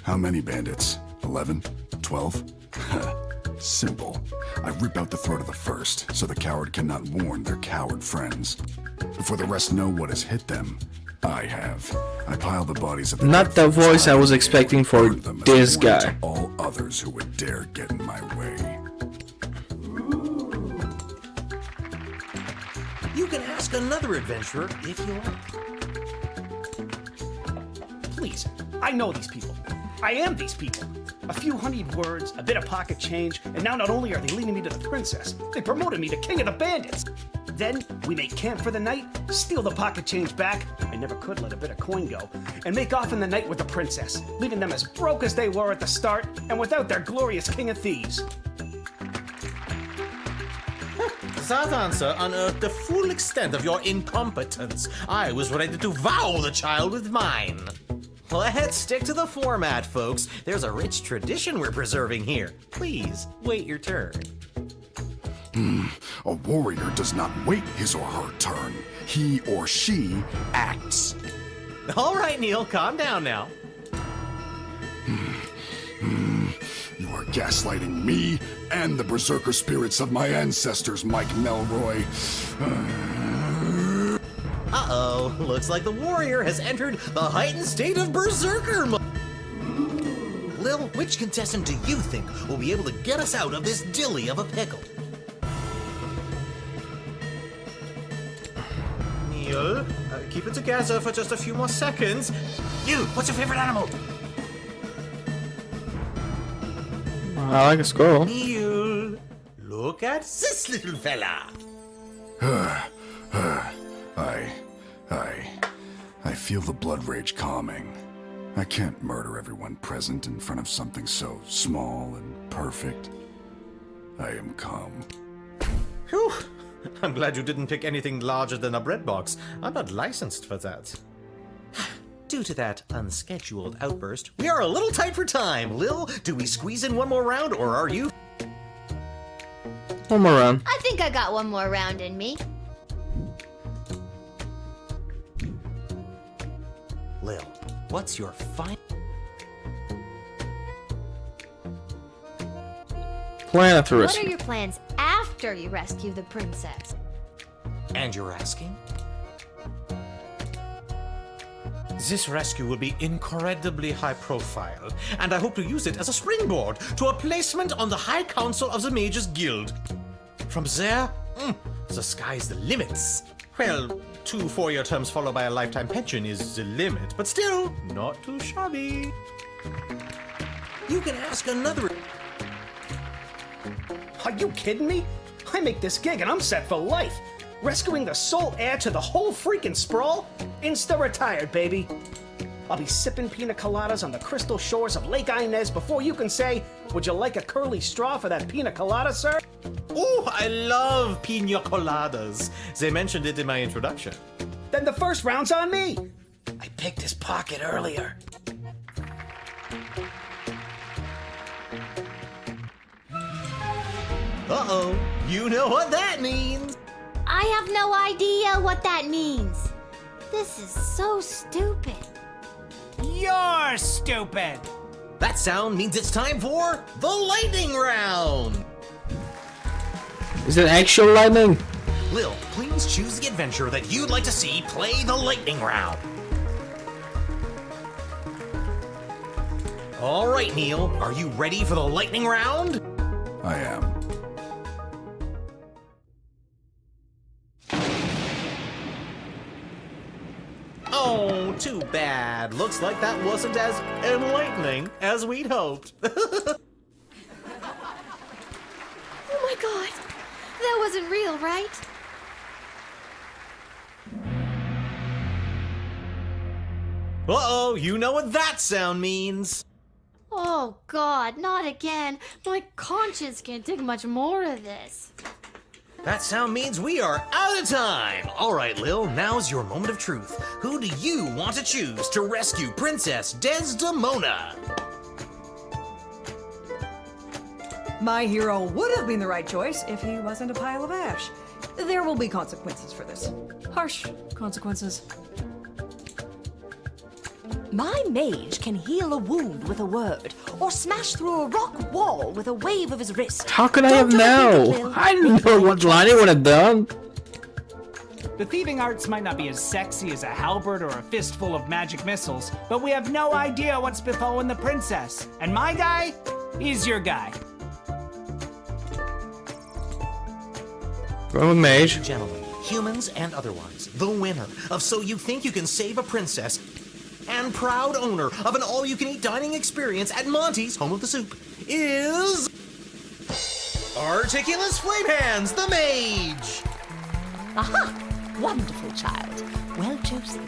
How many bandits? 11? 12? Simple. I rip out the throat of the first, so the coward cannot warn their coward friends. Before the rest know what has hit them, I have. I pile the bodies of the Not the voice I was expecting for this guy. all others who would dare get in my way. You can ask another adventurer if you like. Please, I know these people. I am these people. A few honeyed words, a bit of pocket change, and now not only are they leading me to the princess, they promoted me to king of the bandits. Then we make camp for the night, steal the pocket change back, I never could let a bit of coin go, and make off in the night with the princess, leaving them as broke as they were at the start and without their glorious king of thieves. That answer unearthed the full extent of your incompetence. I was ready to wow the child with mine. Let's stick to the format, folks. There's a rich tradition we're preserving here. Please, wait your turn. A warrior does not wait his or her turn. He or she acts. All right, Neil, calm down now. You are gaslighting me and the berserker spirits of my ancestors, Mike Melroy. Uh-oh, looks like the warrior has entered the heightened state of berserker mode. Lil, which contestant do you think will be able to get us out of this dilly of a pickle? Neil, keep it together for just a few more seconds. Neil, what's your favorite animal? I like a squirrel. Neil, look at this little fella. I feel the blood rage calming. I can't murder everyone present in front of something so small and perfect. I am calm. Whew. I'm glad you didn't pick anything larger than a bread box. I'm not licensed for that. Due to that unscheduled outburst, we are a little tight for time. Lil, do we squeeze in one more round, or are you? One more round. I think I got one more round in me. Lil, what's your fine plan after What rescue? are your plans after you rescue the princess? And you're asking? This rescue will be incredibly high profile, and I hope to use it as a springboard to a placement on the High Council of the Mages Guild. From there, the sky's the limits. Well, 2 4-year terms followed by a lifetime pension is the limit, but still, not too shabby. You can ask another... Are you kidding me? I make this gig and I'm set for life. Rescuing the sole heir to the whole freaking sprawl? Insta-retired, baby. I'll be sipping pina coladas on the crystal shores of Lake Inez before you can say, would you like a curly straw for that pina colada, sir? Ooh, I love pina coladas. They mentioned it in my introduction. Then the first round's on me. I picked his pocket earlier. Uh-oh, you know what that means. I have no idea what that means. This is so stupid. You're stupid. That sound means it's time for the lightning round. Is it actual lightning? Lil, please choose the adventure that you'd like to see play the lightning round. All right, Neil, are you ready for the lightning round? I am. Oh, too bad. Looks like that wasn't as enlightening as we'd hoped. Oh my god. That wasn't real, right? Uh-oh, you know what that sound means. Oh god, not again. My conscience can't take much more of this. That sound means we are out of time. All right, Lil, now's your moment of truth. Who do you want to choose to rescue Princess Desdemona? My hero would have been the right choice if he wasn't a pile of ash. There will be consequences for this. Harsh consequences. My mage can heal a wound with a word, or smash through a rock wall with a wave of his wrist. How could I have known? I didn't know what Lonnie would have done. The thieving arts might not be as sexy as a halberd or a fistful of magic missiles, but we have no idea what's befallen the princess. And my guy, he's your guy. Go with mage. Gentlemen, humans and otherwise, the winner of So You Think You Can Save a Princess and proud owner of an all-you-can-eat dining experience at Monty's Home of the Soup is... Articulous Flamehands, the Mage! Aha! Wonderful child. Well chosen.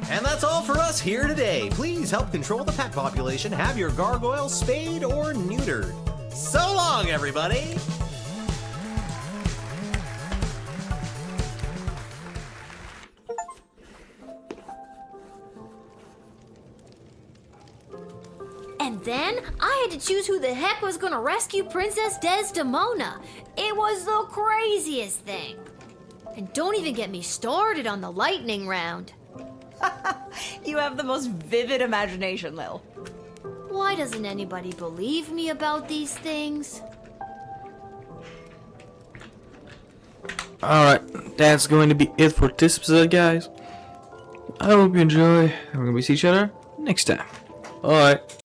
And that's all for us here today. Please help control the pet population. Have your gargoyles spayed or neutered. So long, everybody! And then I had to choose who the heck was gonna rescue Princess Desdemona. It was the craziest thing. And don't even get me started on the lightning round. You have the most vivid imagination, Lil. Why doesn't anybody believe me about these things? Alright, that's going to be it for this episode, guys. I hope you enjoy, and we're going to see each other next time. Alright,